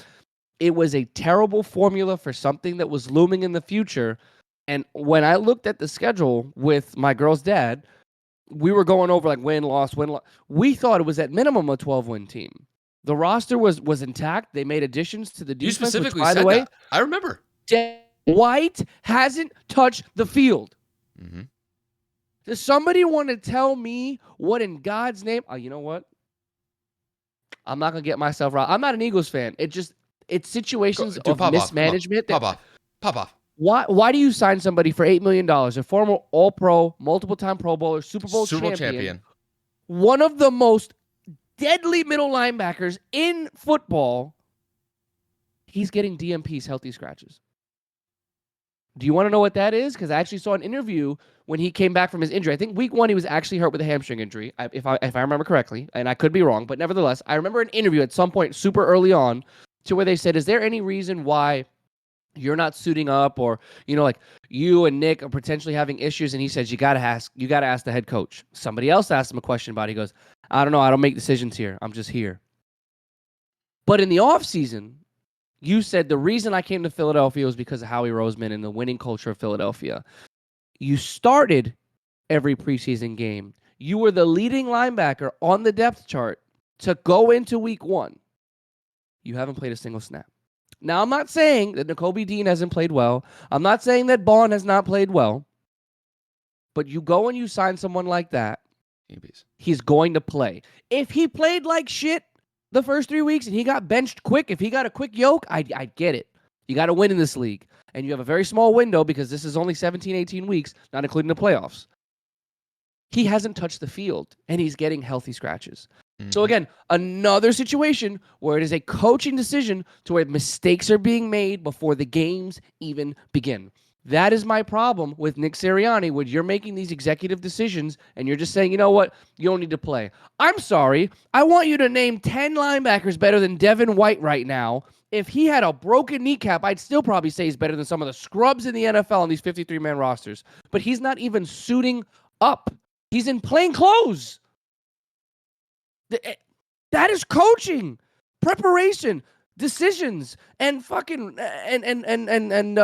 Speaker 2: it was a terrible formula for something that was looming in the future. And when I looked at the schedule with my girl's dad, we were going over like win, loss, win, loss. We thought it was at minimum a 12-win team. The roster was intact. They made additions to the defense.
Speaker 1: You specifically
Speaker 2: which, by
Speaker 1: said
Speaker 2: the way,
Speaker 1: that. I remember.
Speaker 2: White hasn't touched the field.
Speaker 1: Mm-hmm.
Speaker 2: Does somebody want to tell me what in God's name? Oh, you know what? I'm not gonna get myself right. I'm not an Eagles fan. It's situations
Speaker 1: Dude,
Speaker 2: of
Speaker 1: pop off. Come on.
Speaker 2: mismanagement that
Speaker 1: Pop off. Pop off.
Speaker 2: why do you sign somebody for $8 million, a former All Pro, multiple time Pro Bowler, Super Bowl
Speaker 1: Super Bowl
Speaker 2: champion,
Speaker 1: champion.
Speaker 2: one of the most deadly middle linebackers in football? He's getting DMPs, healthy scratches. Do you want to know what that is? Because I actually saw an interview when he came back from his injury. I think week 1 he was actually hurt with a hamstring injury, if I remember correctly, and I could be wrong, but nevertheless, I remember an interview at some point super early on to where they said, "Is there any reason why you're not suiting up, or like you and Nick are potentially having issues?" And he says, "You gotta ask the head coach." Somebody else asked him a question about it. He goes, "I don't know. I don't make decisions here. I'm just here." But in the offseason, you said the reason I came to Philadelphia was because of Howie Roseman and the winning culture of Philadelphia. You started every preseason game. You were the leading linebacker on the depth chart to go into week 1. You haven't played a single snap. Now, I'm not saying that Nakobe Dean hasn't played well. I'm not saying that Bond has not played well. But you go and you sign someone like that, he's going to play. If he played like shit the first 3 weeks and he got benched quick, if he got a quick yoke, I'd get it. You got to win in this league. And you have a very small window because this is only 17, 18 weeks, not including the playoffs. He hasn't touched the field, and he's getting healthy scratches. Mm-hmm. So again, another situation where it is a coaching decision to where mistakes are being made before the games even begin. That is my problem with Nick Sirianni, when you're making these executive decisions and you're just saying, you know what, you don't need to play. I'm sorry. I want you to name 10 linebackers better than Devin White right now. If he had a broken kneecap, I'd still probably say he's better than some of the scrubs in the NFL on these 53-man rosters. But he's not even suiting up. He's in plain clothes. That is coaching, preparation, decisions, and fucking and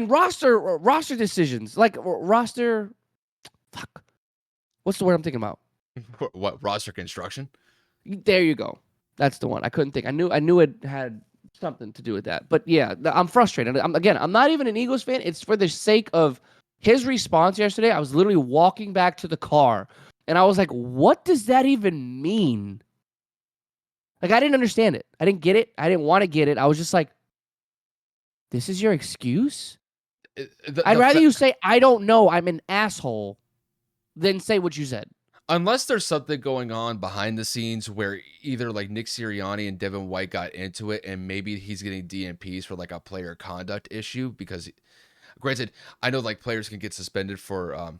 Speaker 2: roster decisions, like roster. Fuck, what's the word I'm thinking about?
Speaker 1: What, roster construction?
Speaker 2: There you go. That's the one. I couldn't think. I knew it had something to do with that. But yeah, I'm frustrated. I'm not even an Eagles fan. It's for the sake of his response yesterday. I was literally walking back to the car, and I was like, what does that even mean? Like, I didn't understand it. I didn't get it. I didn't want to get it. I was just like, this is your excuse? I'd rather you say, I don't know, I'm an asshole, than say what you said.
Speaker 1: Unless there's something going on behind the scenes where either like Nick Sirianni and Devin White got into it, and maybe he's getting DMPs for like a player conduct issue, because granted, I know like players can get suspended for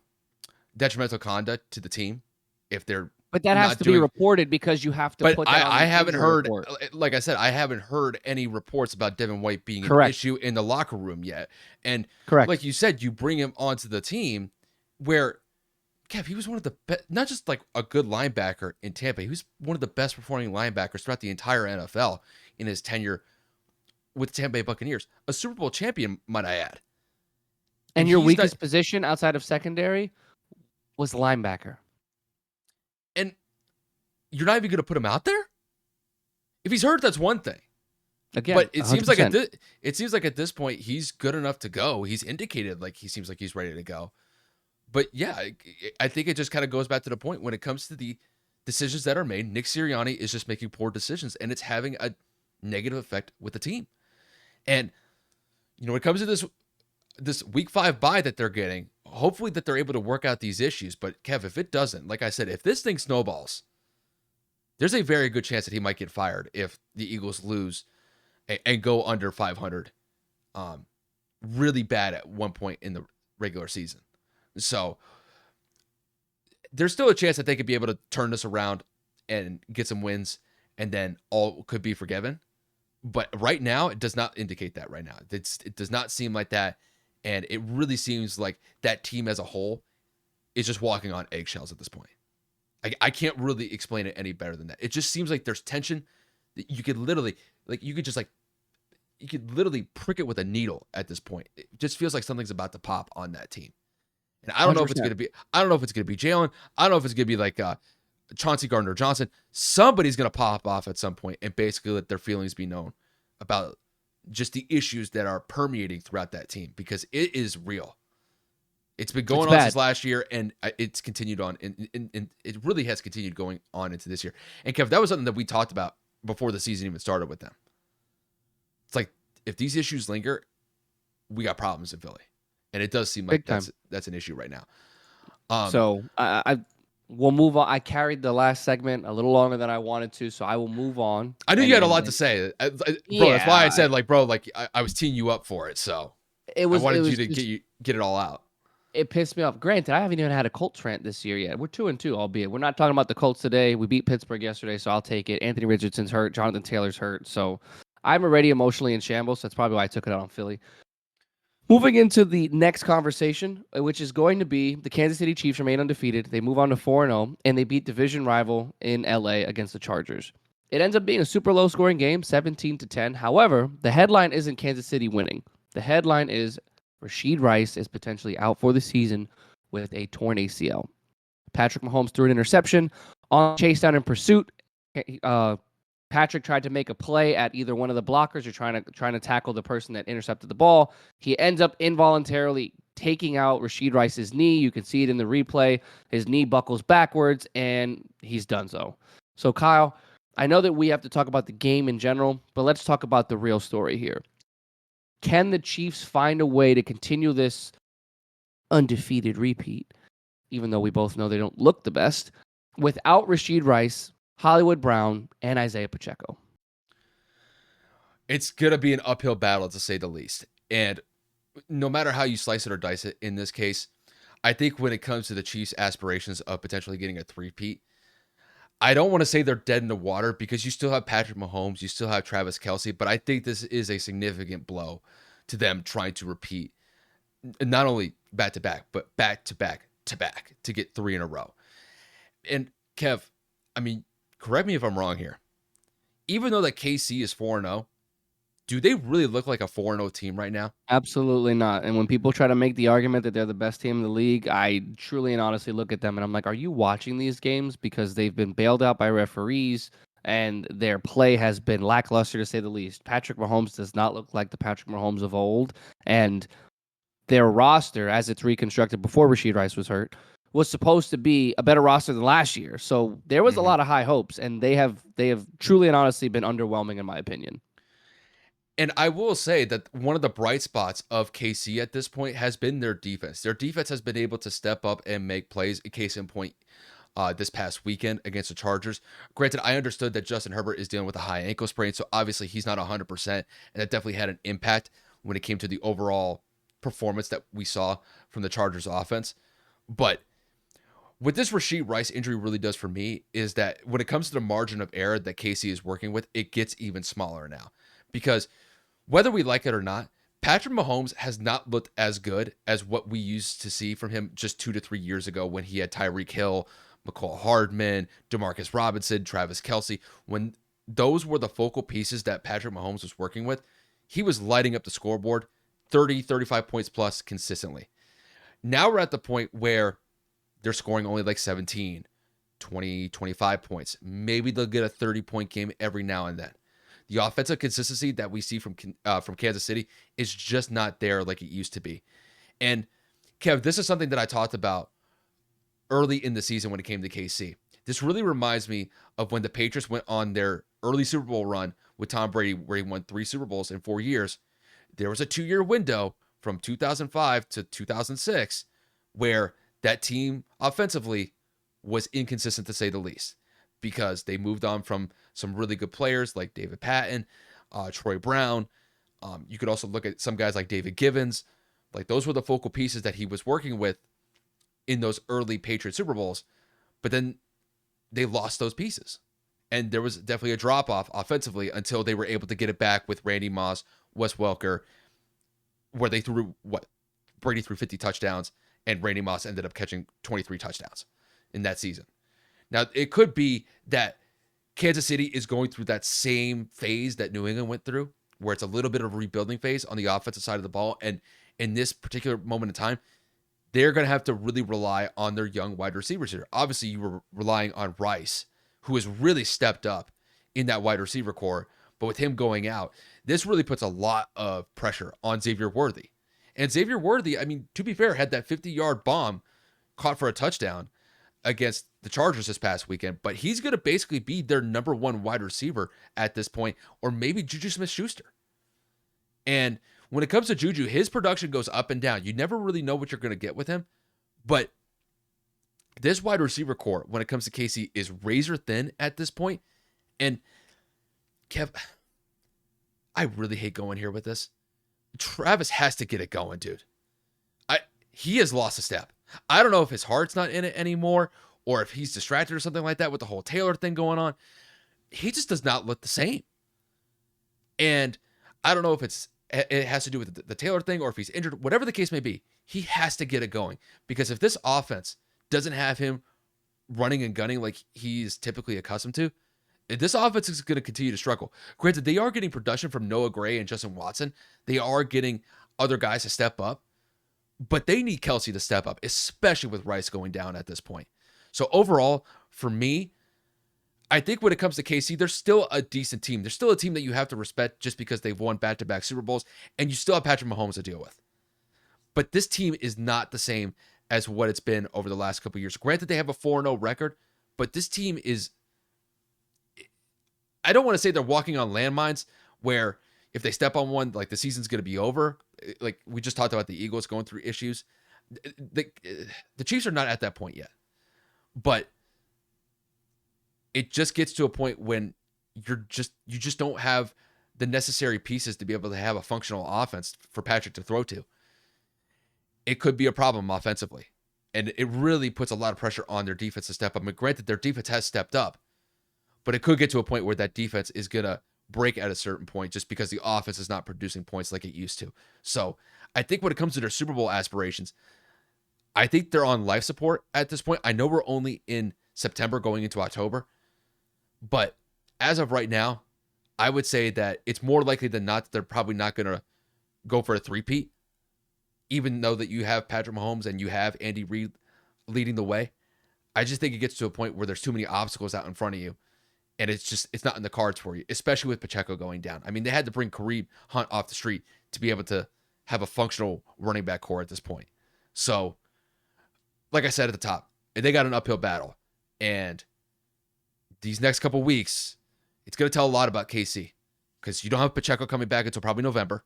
Speaker 1: detrimental conduct to the team if they're
Speaker 2: But that has to be reported, because you have to put that on the
Speaker 1: I haven't heard
Speaker 2: report.
Speaker 1: Like I said, I haven't heard any reports about Devin White being an issue in the locker room yet. And like you said, you bring him onto the team where, Kev, he was one of the best, not just like a good linebacker in Tampa, he was one of the best performing linebackers throughout the entire NFL in his tenure with Tampa Bay Buccaneers. A Super Bowl champion, might I add.
Speaker 2: And your weakest position outside of secondary was linebacker.
Speaker 1: And you're not even going to put him out there? If he's hurt, that's one thing.
Speaker 2: Again,
Speaker 1: but it
Speaker 2: 100%.
Speaker 1: seems like at this point he's good enough to go. He's indicated like he seems like he's ready to go. But yeah, I think it just kind of goes back to the point when it comes to the decisions that are made. Nick Sirianni is just making poor decisions, and it's having a negative effect with the team. And when it comes to this week 5 bye that they're getting, hopefully that they're able to work out these issues. But Kev, if it doesn't, like I said, if this thing snowballs, there's a very good chance that he might get fired if the Eagles lose and go under 500 really bad at one point in the regular season. So there's still a chance that they could be able to turn this around and get some wins, and then all could be forgiven. But right now, it does not indicate that right now. It does not seem like that. And it really seems like that team as a whole is just walking on eggshells at this point. I can't really explain it any better than that. It just seems like there's tension that you could literally, you could literally prick it with a needle at this point. It just feels like something's about to pop on that team. And I don't know if it's going to be Jayden. I don't know if it's going to be like Chauncey Gardner-Johnson. Somebody's going to pop off at some point and basically let their feelings be known about just the issues that are permeating throughout that team, because it is real. It's been
Speaker 2: It's
Speaker 1: going on
Speaker 2: bad.
Speaker 1: since last year, and it's continued on, and it really has continued going on into this year. And Kev, that was something that we talked about before the season even started with them. It's like, if these issues linger, we got problems in Philly, and it does seem like
Speaker 2: Big time.
Speaker 1: that's an issue right now. Um,
Speaker 2: So I will move on. I carried the last segment a little longer than I wanted to, so I will move on.
Speaker 1: I knew you
Speaker 2: And
Speaker 1: had a
Speaker 2: and,
Speaker 1: lot to
Speaker 2: and
Speaker 1: say, bro. That's why I
Speaker 2: yeah,
Speaker 1: said, like, bro, like I was teeing you up for it, so I
Speaker 2: it
Speaker 1: wanted you
Speaker 2: was
Speaker 1: to
Speaker 2: just
Speaker 1: get it all out.
Speaker 2: it pissed me off. Granted, I haven't even had a Colts rant this year yet. We're 2-2, albeit we're not talking about the Colts today. We beat Pittsburgh yesterday, so I'll take it. Anthony Richardson's hurt. Jonathan Taylor's hurt. So I'm already emotionally in shambles. That's probably why I took it out on Philly. Moving into the next conversation, which is going to be the Kansas City Chiefs remain undefeated. They move on to 4-0, and they beat division rival in LA against the Chargers. It ends up being a super low scoring game, 17-10. However, the headline isn't Kansas City winning. The headline is Rashid Rice is potentially out for the season with a torn ACL. Patrick Mahomes threw an interception on chase down in pursuit. Patrick tried to make a play at either one of the blockers or trying to tackle the person that intercepted the ball. He ends up involuntarily taking out Rashid Rice's knee. You can see it in the replay. His knee buckles backwards, and he's done so. So, Kyle, I know that we have to talk about the game in general, but let's talk about the real story here. Can the Chiefs find a way to continue this undefeated repeat, even though we both know they don't look the best, without Rashid Rice, Hollywood Brown, and Isaiah Pacheco?
Speaker 1: It's gonna be an uphill battle, to say the least. And no matter how you slice it or dice it, in this case, I think when it comes to the Chiefs' aspirations of potentially getting a three-peat, I don't want to say they're dead in the water, because you still have Patrick Mahomes, you still have Travis Kelce, but I think this is a significant blow to them trying to repeat, not only back to back, but back to back to back, to get three in a row. And Kev, I mean, correct me if I'm wrong here. Even though that KC is 4-0, do they really look like a 4-0 team right now?
Speaker 2: Absolutely not. And when people try to make the argument that they're the best team in the league, I truly and honestly look at them and I'm like, are you watching these games? Because they've been bailed out by referees and their play has been lackluster, to say the least. Patrick Mahomes does not look like the Patrick Mahomes of old. And their roster, as it's reconstructed before Rashid Rice was hurt, was supposed to be a better roster than last year. So there was a
Speaker 1: Mm-hmm.
Speaker 2: lot of high hopes, and they have truly and honestly been underwhelming in my opinion.
Speaker 1: And I will say that one of the bright spots of KC at this point has been their defense. Their defense has been able to step up and make plays. Case in point, this past weekend against the Chargers. Granted, I understood that Justin Herbert is dealing with a high ankle sprain, so obviously he's not 100%, and that definitely had an impact when it came to the overall performance that we saw from the Chargers offense. But what this Rashid Rice injury really does for me is that when it comes to the margin of error that KC is working with, it gets even smaller now. Because whether we like it or not, Patrick Mahomes has not looked as good as what we used to see from him just 2 to 3 years ago, when he had Tyreek Hill, McCall Hardman, Demarcus Robinson, Travis Kelce. When those were the focal pieces that Patrick Mahomes was working with, he was lighting up the scoreboard 30, 35 points plus consistently. Now we're at the point where they're scoring only like 17, 20, 25 points. Maybe they'll get a 30-point game every now and then. The offensive consistency that we see from Kansas City is just not there like it used to be. And Kev, this is something that I talked about early in the season when it came to KC. This really reminds me of when the Patriots went on their early Super Bowl run with Tom Brady, where he won 3 Super Bowls in 4 years. There was a 2-year window from 2005 to 2006 where that team offensively was inconsistent, to say the least, because they moved on from some really good players like David Patton, Troy Brown. You could also look at some guys like David Givens. Like, those were the focal pieces that he was working with in those early Patriot Super Bowls. But then they lost those pieces. And there was definitely a drop-off offensively until they were able to get it back with Randy Moss, Wes Welker, where they threw, Brady threw 50 touchdowns, and Randy Moss ended up catching 23 touchdowns in that season. Now, it could be that Kansas City is going through that same phase that New England went through, where it's a little bit of a rebuilding phase on the offensive side of the ball. And in this particular moment in time, they're going to have to really rely on their young wide receivers here. Obviously, you were relying on Rice, who has really stepped up in that wide receiver core. But with him going out, this really puts a lot of pressure on Xavier Worthy. And Xavier Worthy, I mean, to be fair, had that 50-yard bomb caught for a touchdown against the Chargers this past weekend, but he's going to basically be their number one wide receiver at this point, or maybe Juju Smith-Schuster. And when it comes to Juju, his production goes up and down. You never really know what you're going to get with him, but this wide receiver core, when it comes to KC, is razor thin at this point. And Kev, I really hate going here with this. Travis has to get it going, dude. He has lost a step. I don't know if his heart's not in it anymore or if he's distracted or something like that with the whole Taylor thing going on. He just does not look the same. And I don't know if it has to do with the Taylor thing or if he's injured, whatever the case may be. He has to get it going, because if this offense doesn't have him running and gunning like he's typically accustomed to, this offense is going to continue to struggle. Granted, they are getting production from Noah Gray and Justin Watson. They are getting other guys to step up, but they need Kelsey to step up, especially with Rice going down at this point. So overall, for me, I think when it comes to KC, they're still a decent team. They're still a team that you have to respect just because they've won back-to-back Super Bowls, and you still have Patrick Mahomes to deal with. But this team is not the same as what it's been over the last couple of years. Granted, they have a 4-0 record, but this team is, I don't want to say they're walking on landmines where if they step on one, like the season's going to be over. Like we just talked about the Eagles going through issues. The Chiefs are not at that point yet. But it just gets to a point when you just don't have the necessary pieces to be able to have a functional offense for Patrick to throw to. It could be a problem offensively. And it really puts a lot of pressure on their defense to step up. I mean, granted, their defense has stepped up, but it could get to a point where that defense is going to break at a certain point just because the offense is not producing points like it used to. So I think when it comes to their Super Bowl aspirations, I think they're on life support at this point. I know we're only in September going into October, but as of right now, I would say that it's more likely than not that they're probably not going to go for a three-peat, even though that you have Patrick Mahomes and you have Andy Reid leading the way. I just think it gets to a point where there's too many obstacles out in front of you, and it's not in the cards for you, especially with Pacheco going down. I mean, they had to bring Kareem Hunt off the street to be able to have a functional running back core at this point. So, like I said at the top, they got an uphill battle, and these next couple weeks, it's going to tell a lot about KC, because you don't have Pacheco coming back until probably November,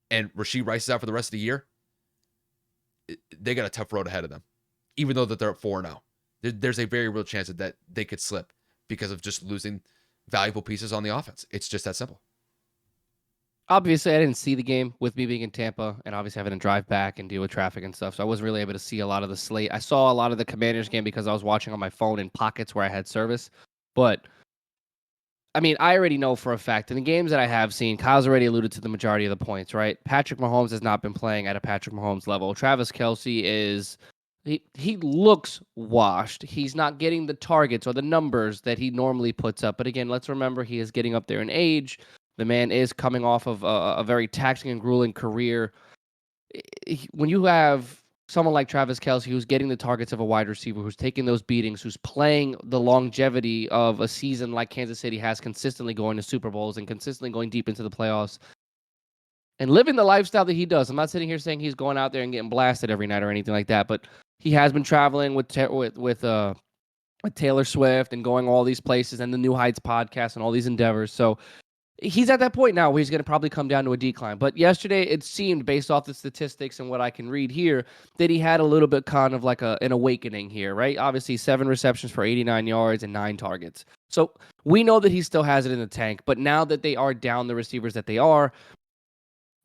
Speaker 1: and Rashee Rice is out for the rest of the year. They got a tough road ahead of them, even though that they're at 4-0. There's a very real chance that they could slip because of just losing valuable pieces on the offense. It's just that simple.
Speaker 2: Obviously, I didn't see the game with me being in Tampa and obviously having to drive back and deal with traffic and stuff. So I wasn't really able to see a lot of the slate. I saw a lot of the Commanders game because I was watching on my phone in pockets where I had service. But I mean, I already know for a fact in the games that I have seen, Kyle's already alluded to the majority of the points, right? Patrick Mahomes has not been playing at a Patrick Mahomes level. Travis Kelce is, he looks washed. He's not getting the targets or the numbers that he normally puts up. But again, let's remember he is getting up there in age. The man is coming off of a very taxing and grueling career. When you have someone like Travis Kelce who's getting the targets of a wide receiver, who's taking those beatings, who's playing the longevity of a season like Kansas City has, consistently going to Super Bowls and consistently going deep into the playoffs and living the lifestyle that he does. I'm not sitting here saying he's going out there and getting blasted every night or anything like that, but he has been traveling with Taylor Swift and going all these places and the New Heights podcast and all these endeavors. So he's at that point now where he's going to probably come down to a decline. But yesterday, it seemed, based off the statistics and what I can read here, that he had a little bit kind of like an awakening here, right? Obviously, 7 receptions for 89 yards and 9 targets. So we know that he still has it in the tank. But now that they are down the receivers that they are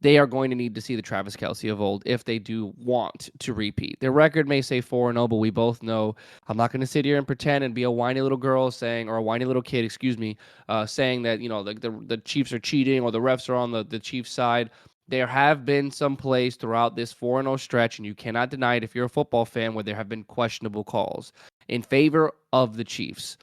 Speaker 2: going to need to see the Travis Kelce of old if they do want to repeat. Their record may say 4-0, but we both know I'm not going to sit here and pretend and be a whiny little girl saying, or a whiny little kid, saying that, the Chiefs are cheating or the refs are on the Chiefs side. There have been some plays throughout this 4-0 stretch, and you cannot deny it if you're a football fan, where there have been questionable calls in favor of the Chiefs.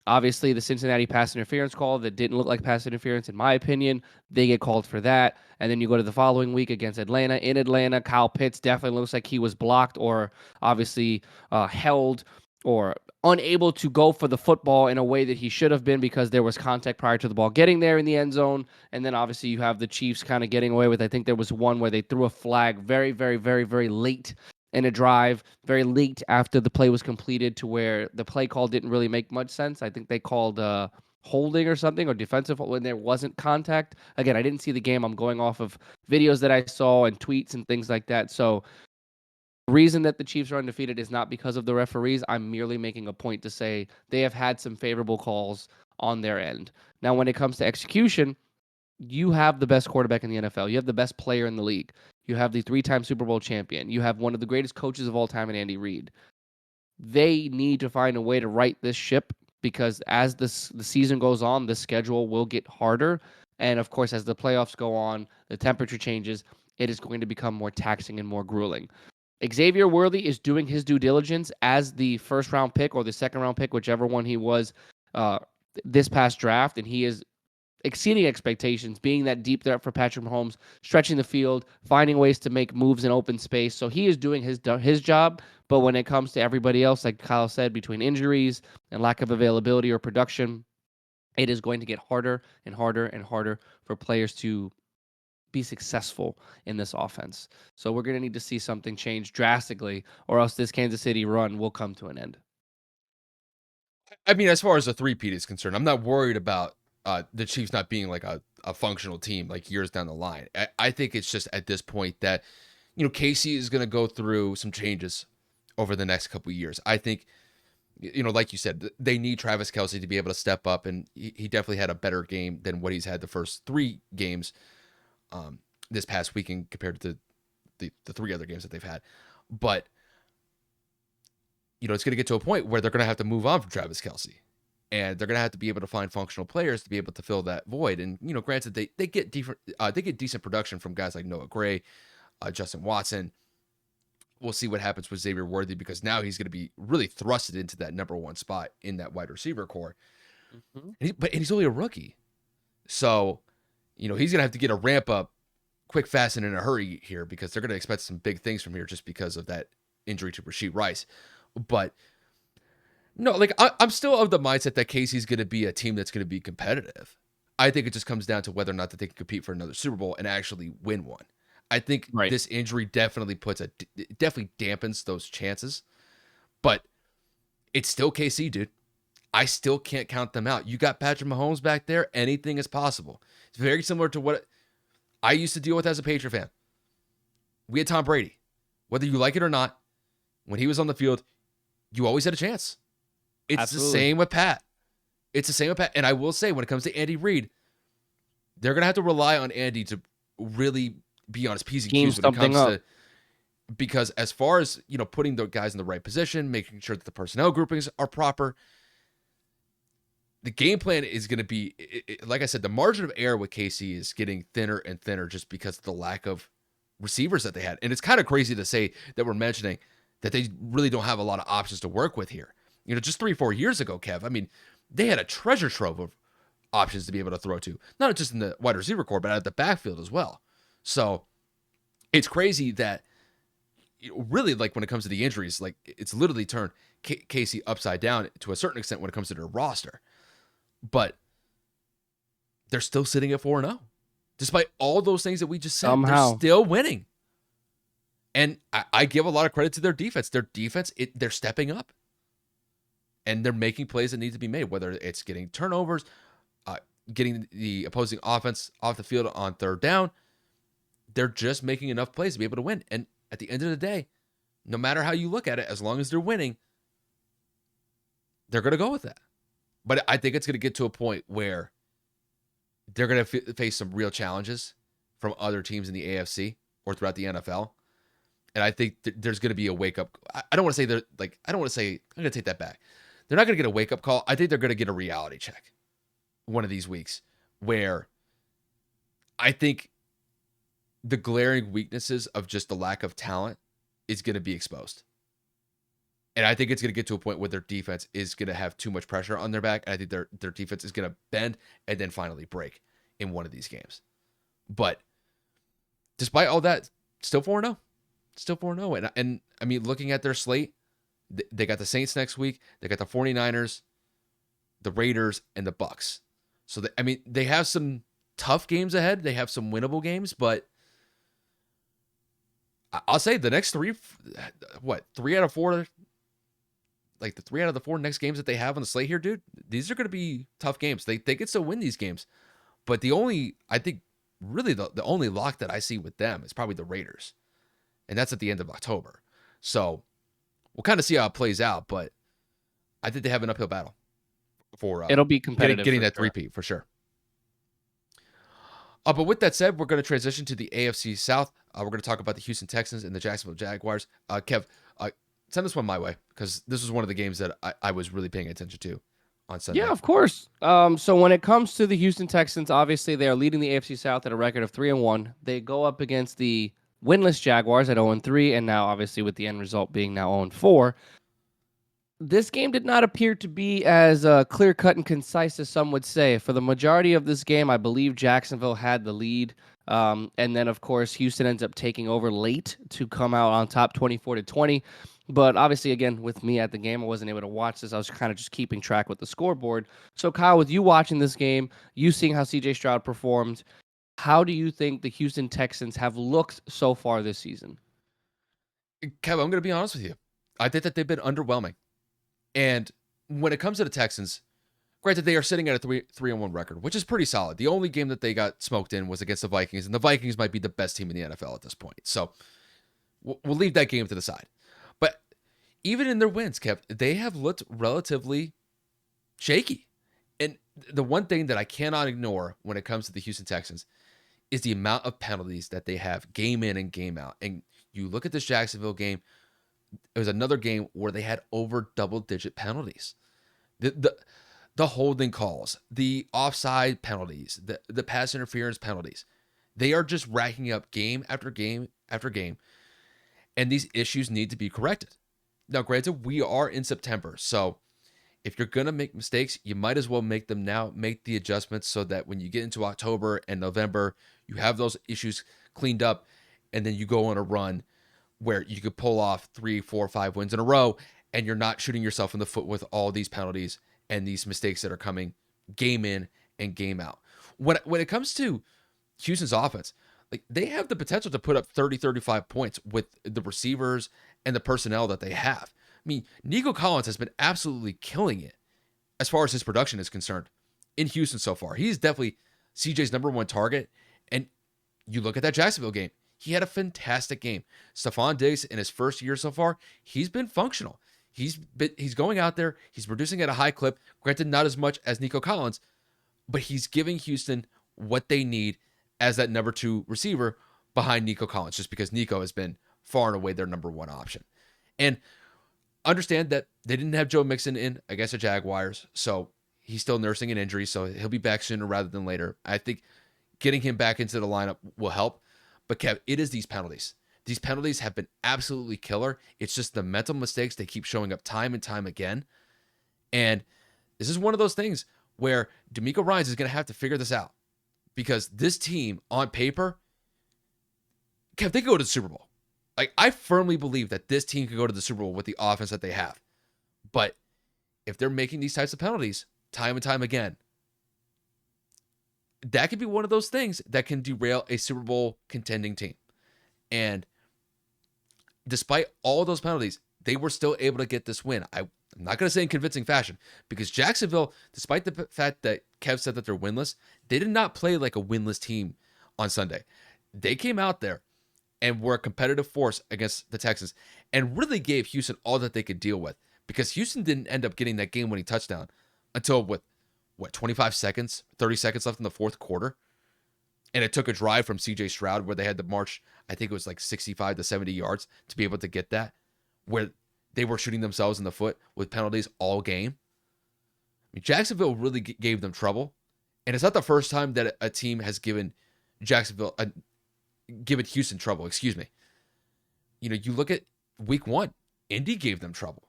Speaker 2: Obviously, the Cincinnati pass interference call that didn't look like pass interference, in my opinion, they get called for that. And then you go to the following week against Atlanta. In Atlanta, Kyle Pitts definitely looks like he was blocked or obviously held or unable to go for the football in a way that he should have been because there was contact prior to the ball getting there in the end zone. And then obviously you have the Chiefs kind of getting away with, I think there was one where they threw a flag very, very, very, very late in a drive, very late after the play was completed, to where the play call didn't really make much sense. I think they called holding or something, or defensive, when there wasn't contact. Again, I didn't see the game. I'm going off of videos that I saw and tweets and things like that. So the reason that the Chiefs are undefeated is not because of the referees. I'm merely making a point to say they have had some favorable calls on their end. Now, when it comes to execution, you have the best quarterback in the NFL. You have the best player in the league. You have the 3-time Super Bowl champion. You have one of the greatest coaches of all time in Andy Reid. They need to find a way to right this ship, because as the season goes on, the schedule will get harder. And of course, as the playoffs go on, the temperature changes. It is going to become more taxing and more grueling. Xavier Worthy is doing his due diligence as the first round pick or the second round pick, whichever one he was uh, this past draft, and he is exceeding expectations, being that deep threat for Patrick Mahomes, stretching the field, finding ways to make moves in open space. So he is doing his job. But when it comes to everybody else, like Kyle said, between injuries and lack of availability or production, it is going to get harder and harder and harder for players to be successful in this offense. So we're going to need to see something change drastically, or else this Kansas City run will come to an end.
Speaker 1: I mean, as far as the three-peat is concerned, I'm not worried about the Chiefs not being like a functional team like years down the line. I think it's just at this point that, Casey is going to go through some changes over the next couple of years. I think, like you said, they need Travis Kelce to be able to step up, and he definitely had a better game than what he's had the first 3 games this past weekend compared to the 3 other games that they've had. But it's going to get to a point where they're going to have to move on from Travis Kelce, and they're going to have to be able to find functional players to be able to fill that void. And granted, they get decent production from guys like Noah Gray, Justin Watson. We'll see what happens with Xavier Worthy, because now he's going to be really thrusted into that number 1 spot in that wide receiver core.
Speaker 2: Mm-hmm.
Speaker 1: But he's only a rookie, so he's going to have to get a ramp up quick, fast, and in a hurry here, because they're going to expect some big things from here just because of that injury to Rashee Rice. But no, like I'm still of the mindset that Casey's going to be a team that's going to be competitive. I think it just comes down to whether or not that they can compete for another Super Bowl and actually win one. I think
Speaker 2: Right.
Speaker 1: this injury definitely definitely dampens those chances, but it's still KC, dude. I still can't count them out. You got Patrick Mahomes back there. Anything is possible. It's very similar to what I used to deal with as a Patriot fan. We had Tom Brady. Whether you like it or not, when he was on the field, you always had a chance. It's
Speaker 2: Absolutely.
Speaker 1: the same with Pat. It's the same with Pat. And I will say, when it comes to Andy Reid, they're going to have to rely on Andy to really be on his P's and
Speaker 2: Scheme
Speaker 1: Q's when it
Speaker 2: something
Speaker 1: comes
Speaker 2: up.
Speaker 1: to, because as far as, putting the guys in the right position, making sure that the personnel groupings are proper, the game plan is going to be, like I said, the margin of error with KC is getting thinner and thinner just because of the lack of receivers that they had. And it's kind of crazy to say that we're mentioning that they really don't have a lot of options to work with here. Just 3-4 years ago, Kev, I mean, they had a treasure trove of options to be able to throw to, not just in the wide receiver core, but at the backfield as well. So it's crazy that really, like, when it comes to the injuries, like, it's literally turned Casey upside down to a certain extent when it comes to their roster. But they're still sitting at 4-0. Despite all those things that we just said,
Speaker 2: Somehow.
Speaker 1: they're still winning. And I give a lot of credit to their defense. Their defense, they're stepping up. And they're making plays that need to be made, whether it's getting turnovers, getting the opposing offense off the field on 3rd down. They're just making enough plays to be able to win. And at the end of the day, no matter how you look at it, as long as they're winning, they're going to go with that. But I think it's going to get to a point where they're going to face some real challenges from other teams in the AFC or throughout the NFL. And I think there's going to be a wake up. I don't want to say I'm going to take that back. They're not going to get a wake up call. I think they're going to get a reality check one of these weeks, where I think the glaring weaknesses of just the lack of talent is going to be exposed. And I think it's going to get to a point where their defense is going to have too much pressure on their back. And I think their defense is going to bend and then finally break in one of these games. But despite all that, still 4-0. Still 4-0. And I mean, looking at their slate, They got the Saints next week. They got the 49ers, the Raiders, and the Bucks. So, they have some tough games ahead. They have some winnable games, but I'll say the next three, what, 3 out of 4, like the 3 out of the 4 next games that they have on the slate here, dude, these are going to be tough games. They can still win these games. But I think, really the only lock that I see with them is probably the Raiders. And that's at the end of October. So we'll kind of see how it plays out. But I think they have an uphill battle for
Speaker 2: It'll be competitive
Speaker 1: getting
Speaker 2: for
Speaker 1: that
Speaker 2: sure.
Speaker 1: 3P for sure. But with that said, we're going to transition to the AFC South. We're going to talk about the Houston Texans and the Jacksonville Jaguars. Kev, send this one my way because this was one of the games that I was really paying attention to on Sunday.
Speaker 2: Yeah, of course. So when it comes to the Houston Texans, obviously they are leading the AFC South at a record of 3-1. They go up against the winless Jaguars at 0-3, and now obviously with the end result being now 0-4. This game did not appear to be as clear-cut and concise as some would say. For the majority of this game, I believe Jacksonville had the lead. And then, of course, Houston ends up taking over late to come out on top 24-20. But obviously, again, with me at the game, I wasn't able to watch this. I was kind of just keeping track with the scoreboard. So, Kyle, with you watching this game, you seeing how C.J. Stroud performed, how do you think the Houston Texans have looked so far this season?
Speaker 1: Kev, I'm going to be honest with you. I think that they've been underwhelming. And when it comes to the Texans, granted, they are sitting at a 3-1 record, which is pretty solid. The only game that they got smoked in was against the Vikings, and the Vikings might be the best team in the NFL at this point. So we'll leave that game to the side. But even in their wins, Kev, they have looked relatively shaky. And the one thing that I cannot ignore when it comes to the Houston Texans is the amount of penalties that they have game in and game out. And you look at this Jacksonville game, it was another game where they had over double-digit penalties. The holding calls, the offside penalties, the pass interference penalties, they are just racking up game after game after game, and these issues need to be corrected. Now, granted, we are in September, so if you're going to make mistakes, you might as well make them now, make the adjustments so that when you get into October and November, you have those issues cleaned up, and then you go on a run where you could pull off 3, 4, 5 wins in a row, and you're not shooting yourself in the foot with all these penalties and these mistakes that are coming game in and game out. When it comes to Houston's offense, like they have the potential to put up 30, 35 points with the receivers and the personnel that they have. I mean, Nico Collins has been absolutely killing it as far as his production is concerned in Houston so far. He's definitely CJ's number one target. And you look at that Jacksonville game, he had a fantastic game. Stephon Diggs in his first year so far, he's been functional. He's going out there. He's producing at a high clip. Granted, not as much as Nico Collins, but he's giving Houston what they need as that number 2 receiver behind Nico Collins, just because Nico has been far and away their number 1 option. And understand that they didn't have Joe Mixon in against the Jaguars, so he's still nursing an injury, so he'll be back sooner rather than later. I think getting him back into the lineup will help. But Kev, it is these penalties. These penalties have been absolutely killer. It's just the mental mistakes. They keep showing up time and time again. And this is one of those things where D'Amico Ryans is going to have to figure this out. Because this team, on paper, Kev, they could go to the Super Bowl. Like, I firmly believe that this team could go to the Super Bowl with the offense that they have. But if they're making these types of penalties time and time again, that could be one of those things that can derail a Super Bowl contending team. And despite all those penalties, they were still able to get this win. I'm not going to say in convincing fashion, because Jacksonville, despite the fact that Kev said that they're winless, they did not play like a winless team on Sunday. They came out there and were a competitive force against the Texans and really gave Houston all that they could deal with, because Houston didn't end up getting that game-winning touchdown until, 25 seconds, 30 seconds left in the fourth quarter. And it took a drive from C.J. Stroud where they had to march, I think it was like 65 to 70 yards to be able to get that, where they were shooting themselves in the foot with penalties all game. I mean, Jacksonville really gave them trouble. And it's not the first time that a team has given Houston trouble, excuse me. You know, you look at week 1, Indy gave them trouble.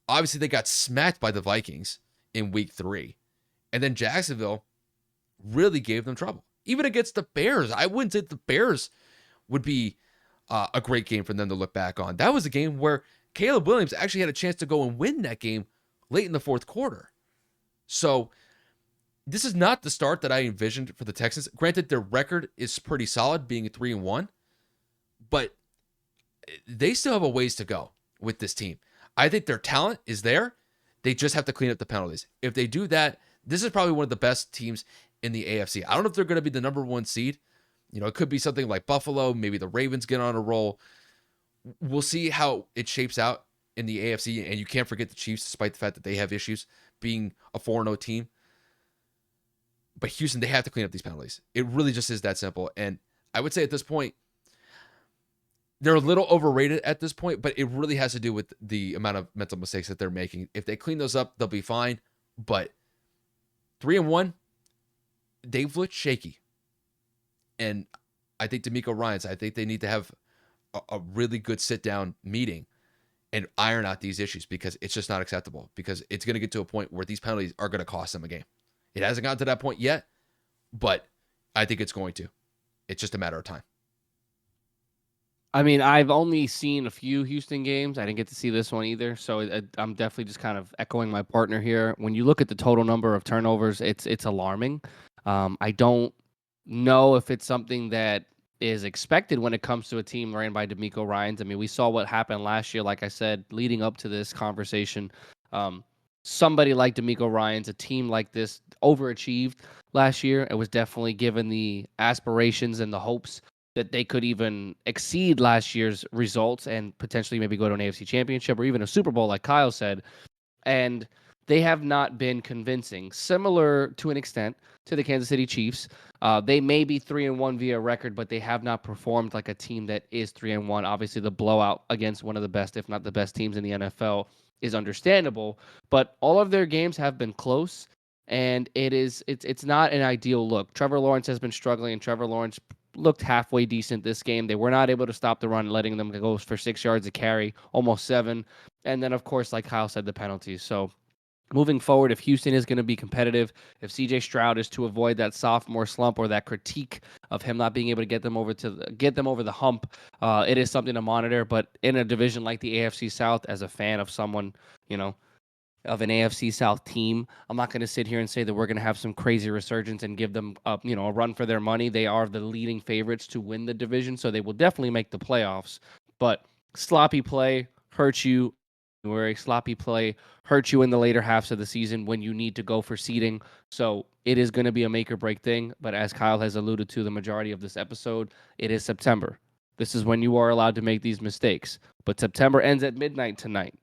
Speaker 1: Obviously, they got smacked by the Vikings in week 3. And then Jacksonville really gave them trouble. Even against the Bears, I wouldn't say the Bears would be a great game for them to look back on. That was a game where Caleb Williams actually had a chance to go and win that game late in the fourth quarter. So this is not the start that I envisioned for the Texans. Granted, their record is pretty solid, being 3-1, but they still have a ways to go with this team. I think their talent is there. They just have to clean up the penalties. If they do that, this is probably one of the best teams in the AFC. I don't know if they're going to be the number one seed. It could be something like Buffalo. Maybe the Ravens get on a roll. We'll see how it shapes out in the AFC. And you can't forget the Chiefs, despite the fact that they have issues being a 4-0 team. But Houston, they have to clean up these penalties. It really just is that simple. And I would say at this point, they're a little overrated at this point, but it really has to do with the amount of mental mistakes that they're making. If they clean those up, they'll be fine. But 3-1, they've looked shaky. And I think D'Amico Ryans, I think they need to have a really good sit-down meeting and iron out these issues, because it's just not acceptable, because it's going to get to a point where these penalties are going to cost them a game. It hasn't gotten to that point yet, but I think it's going to. It's just a matter of time.
Speaker 2: I mean, I've only seen a few Houston games. I didn't get to see this one either, so I'm definitely just kind of echoing my partner here. When you look at the total number of turnovers, it's alarming. I don't know if it's something that is expected when it comes to a team ran by D'Amico Ryans. I mean, we saw what happened last year. Like I said, leading up to this conversation, somebody like D'Amico Ryans, a team like this, overachieved last year. It was definitely given the aspirations and the hopes that they could even exceed last year's results and potentially maybe go to an AFC championship or even a Super Bowl, like Kyle said. And they have not been convincing, similar to an extent to the Kansas City Chiefs. They may be 3-1 via record, but they have not performed like a team that is 3-1. Obviously, the blowout against one of the best, if not the best teams in the NFL is understandable, but all of their games have been close, and it's not an ideal look. Trevor Lawrence has been struggling, and Trevor Lawrence looked halfway decent this game. They were not able to stop the run, letting them go for 6 yards a carry, almost 7. And then, of course, like Kyle said, the penalties. So moving forward, if Houston is going to be competitive, if CJ Stroud is to avoid that sophomore slump or that critique of him not being able to get them over the hump, it is something to monitor. But in a division like the AFC South, as a fan of someone, of an AFC South team, I'm not going to sit here and say that we're going to have some crazy resurgence and give them a run for their money. They are the leading favorites to win the division, so they will definitely make the playoffs. But sloppy play hurts you. Where sloppy play hurts you in the later halves of the season when you need to go for seeding. So it is going to be a make or break thing. But as Kyle has alluded to the majority of this episode, it is September. This is when you are allowed to make these mistakes. But September ends at midnight tonight.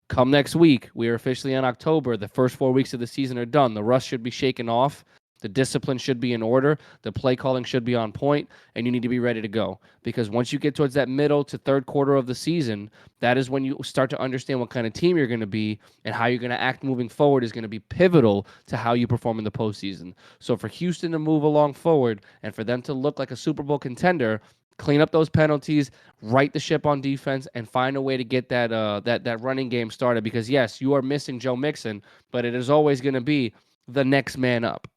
Speaker 2: Come next week, we are officially in October. The first 4 weeks of the season are done. The rust should be shaken off. The discipline should be in order. The play calling should be on point, and you need to be ready to go. Because once you get towards that middle to third quarter of the season, that is when you start to understand what kind of team you're going to be, and how you're going to act moving forward is going to be pivotal to how you perform in the postseason. So for Houston to move along forward and for them to look like a Super Bowl contender, clean up those penalties, right the ship on defense, and find a way to get that running game started. Because yes, you are missing Joe Mixon, but it is always going to be the next man up.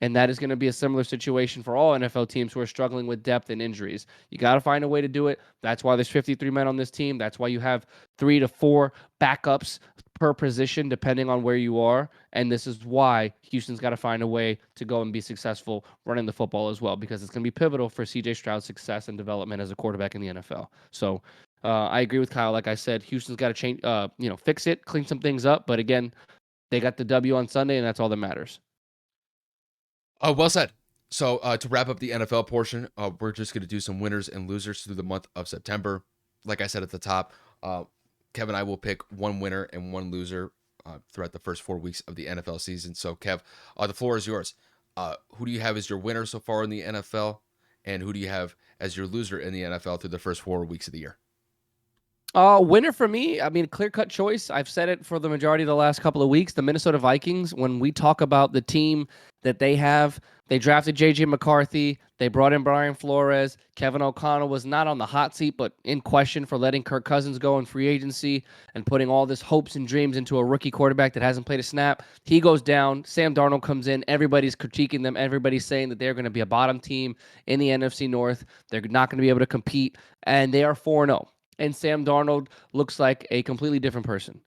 Speaker 2: And that is going to be a similar situation for all NFL teams who are struggling with depth and injuries. You got to find a way to do it. That's why there's 53 men on this team. That's why you have 3 to 4 backups per position, depending on where you are. And this is why Houston's got to find a way to go and be successful running the football as well, because it's going to be pivotal for CJ Stroud's success and development as a quarterback in the NFL. So I agree with Kyle. Like I said, Houston's got to change, fix it, clean some things up. But again, they got the W on Sunday, and that's all that matters.
Speaker 1: Well said. So to wrap up the NFL portion, we're just going to do some winners and losers through the month of September. Like I said at the top, Kev and I will pick one winner and one loser throughout the first 4 weeks of the NFL season. So, Kev, the floor is yours. Who do you have as your winner so far in the NFL, and who do you have as your loser in the NFL through the first 4 weeks of the year?
Speaker 2: Winner for me, I mean, clear-cut choice. I've said it for the majority of the last couple of weeks. The Minnesota Vikings, when we talk about the team that they have, they drafted J.J. McCarthy. They brought in Brian Flores. Kevin O'Connell was not on the hot seat, but in question for letting Kirk Cousins go in free agency and putting all this hopes and dreams into a rookie quarterback that hasn't played a snap. He goes down. Sam Darnold comes in. Everybody's critiquing them. Everybody's saying that they're going to be a bottom team in the NFC North. They're not going to be able to compete, and they are 4-0. and Sam Darnold looks like a completely different person.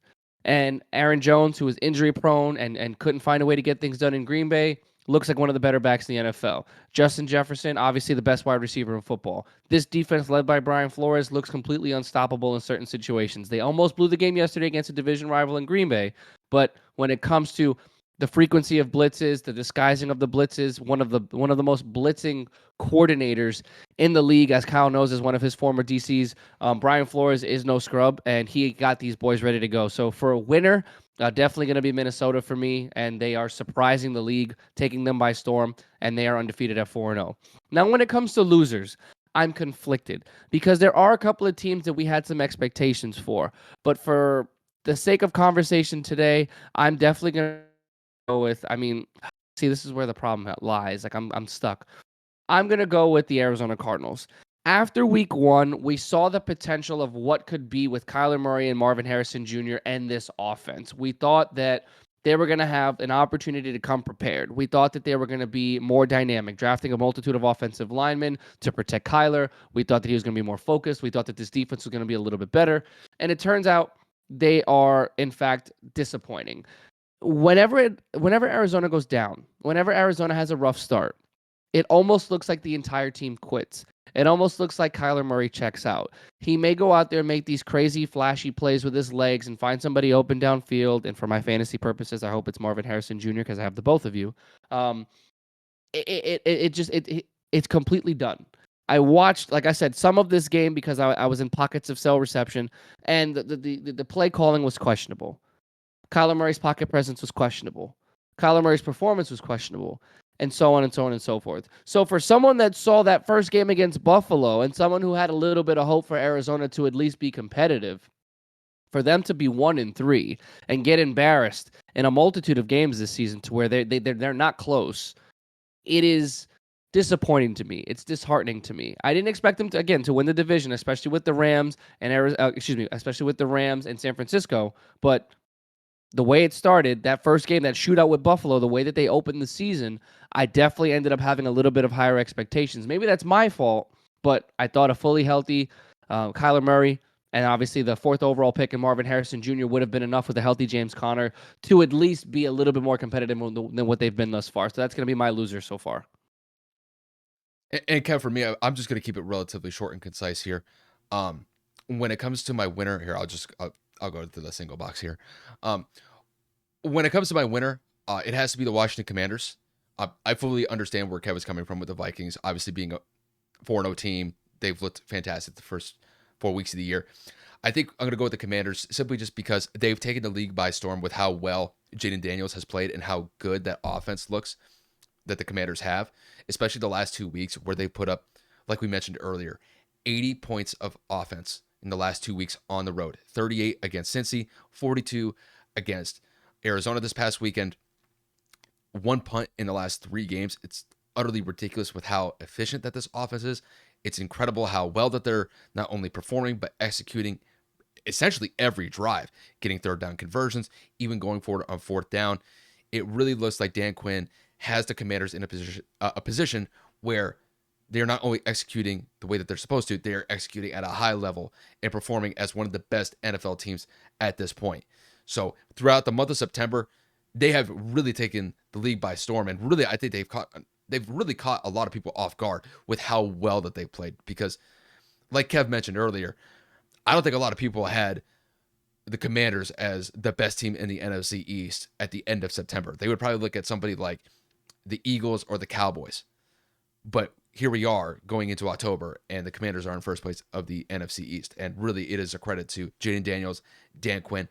Speaker 2: And Aaron Jones, who was injury prone and couldn't find a way to get things done in Green Bay, looks like one of the better backs in the NFL. Justin Jefferson, obviously the best wide receiver in football. This defense, led by Brian Flores, looks completely unstoppable in certain situations. They almost blew the game yesterday against a division rival in Green Bay, but when it comes to the frequency of blitzes, the disguising of the blitzes, one of the most blitzing coordinators in the league, as Kyle knows, as one of his former DCs. Brian Flores is no scrub, and he got these boys ready to go. So for a winner, definitely going to be Minnesota for me, and they are surprising the league, taking them by storm, and they are undefeated at 4-0. Now, when it comes to losers, I'm conflicted because there are a couple of teams that we had some expectations for, but for the sake of conversation today, I'm definitely going to go with. I mean, see, this is where the problem lies. Like I'm stuck. I'm going to go with the Arizona Cardinals. After week one, we saw the potential of what could be with Kyler Murray and Marvin Harrison Jr. and this offense. We thought that they were going to have an opportunity to come prepared. We thought that they were going to be more dynamic, drafting a multitude of offensive linemen to protect Kyler. We thought that he was going to be more focused. We thought that this defense was going to be a little bit better. And it turns out they are, in fact, disappointing. Whenever Arizona goes down, whenever Arizona has a rough start, it almost looks like the entire team quits. It almost looks like Kyler Murray checks out. He may go out there and make these crazy, flashy plays with his legs and find somebody open downfield. And for my fantasy purposes, I hope it's Marvin Harrison Jr. because I have the both of you. Um, it's completely done. I watched, like I said, some of this game because I was in pockets of cell reception, and the play calling was questionable. Kyler Murray's pocket presence was questionable. Kyler Murray's performance was questionable, and so on and so on and so forth. So for someone that saw that first game against Buffalo and someone who had a little bit of hope for Arizona to at least be competitive, for them to be 1-3 and get embarrassed in a multitude of games this season to where they're not close, it is disappointing to me. It's disheartening to me. I didn't expect them to win the division, especially with the Rams and especially with the Rams and San Francisco, but the way it started, that first game, that shootout with Buffalo, the way that they opened the season, I definitely ended up having a little bit of higher expectations. Maybe that's my fault, but I thought a fully healthy Kyler Murray and obviously the fourth overall pick in Marvin Harrison Jr. would have been enough with a healthy James Conner to at least be a little bit more competitive than what they've been thus far. So that's going to be my loser so far.
Speaker 1: And Kev, for me, I'm just going to keep it relatively short and concise here. When it comes to my winner here, I'll go to the single box here. Um, when it comes to my winner, it has to be the Washington Commanders. I fully understand where Kevin's coming from with the Vikings, obviously being a 4-0 team. They've looked fantastic the first 4 weeks of the year. I think I'm going to go with the Commanders simply just because they've taken the league by storm with how well Jayden Daniels has played and how good that offense looks that the Commanders have, especially the last 2 weeks where they put up, like we mentioned earlier, 80 points of offense in the last 2 weeks on the road. 38 against Cincy, 42 against Arizona this past weekend. One punt in the last 3 games. It's utterly ridiculous with how efficient that this offense is. It's incredible how well that they're not only performing, but executing essentially every drive, getting third down conversions, even going forward on fourth down. It really looks like Dan Quinn has the Commanders in a position where they're not only executing the way that they're supposed to, they are executing at a high level and performing as one of the best NFL teams at this point. So throughout the month of September, they have really taken the league by storm, and really, I think they've really caught a lot of people off guard with how well that they've played. Because, like Kev mentioned earlier, I don't think a lot of people had the Commanders as the best team in the NFC East at the end of September. They would probably look at somebody like the Eagles or the Cowboys. But here we are going into October, and the Commanders are in first place of the NFC East. And really, it is a credit to Jayden Daniels, Dan Quinn,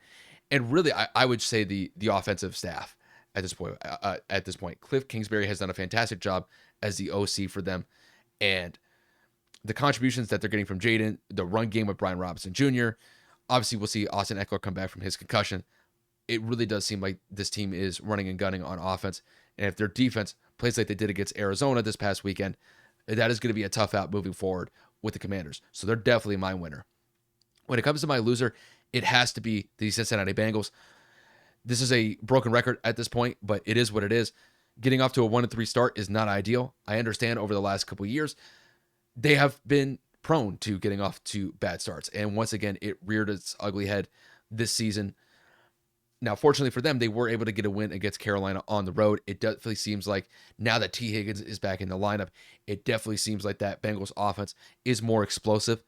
Speaker 1: and really, I would say the offensive staff at this point. Cliff Kingsbury has done a fantastic job as the OC for them, and the contributions that they're getting from Jayden, the run game with Brian Robinson Jr. Obviously, we'll see Austin Eckler come back from his concussion. It really does seem like this team is running and gunning on offense. And if their defense plays like they did against Arizona this past weekend, that is going to be a tough out moving forward with the Commanders. So they're definitely my winner. When it comes to my loser, it has to be the Cincinnati Bengals. This is a broken record at this point, but it is what it is. Getting off to a 1-3 start is not ideal. I understand over the last couple of years, they have been prone to getting off to bad starts. And once again, it reared its ugly head this season. Now, fortunately for them, they were able to get a win against Carolina on the road. It definitely seems like now that T. Higgins is back in the lineup, it definitely seems like that Bengals offense is more explosive.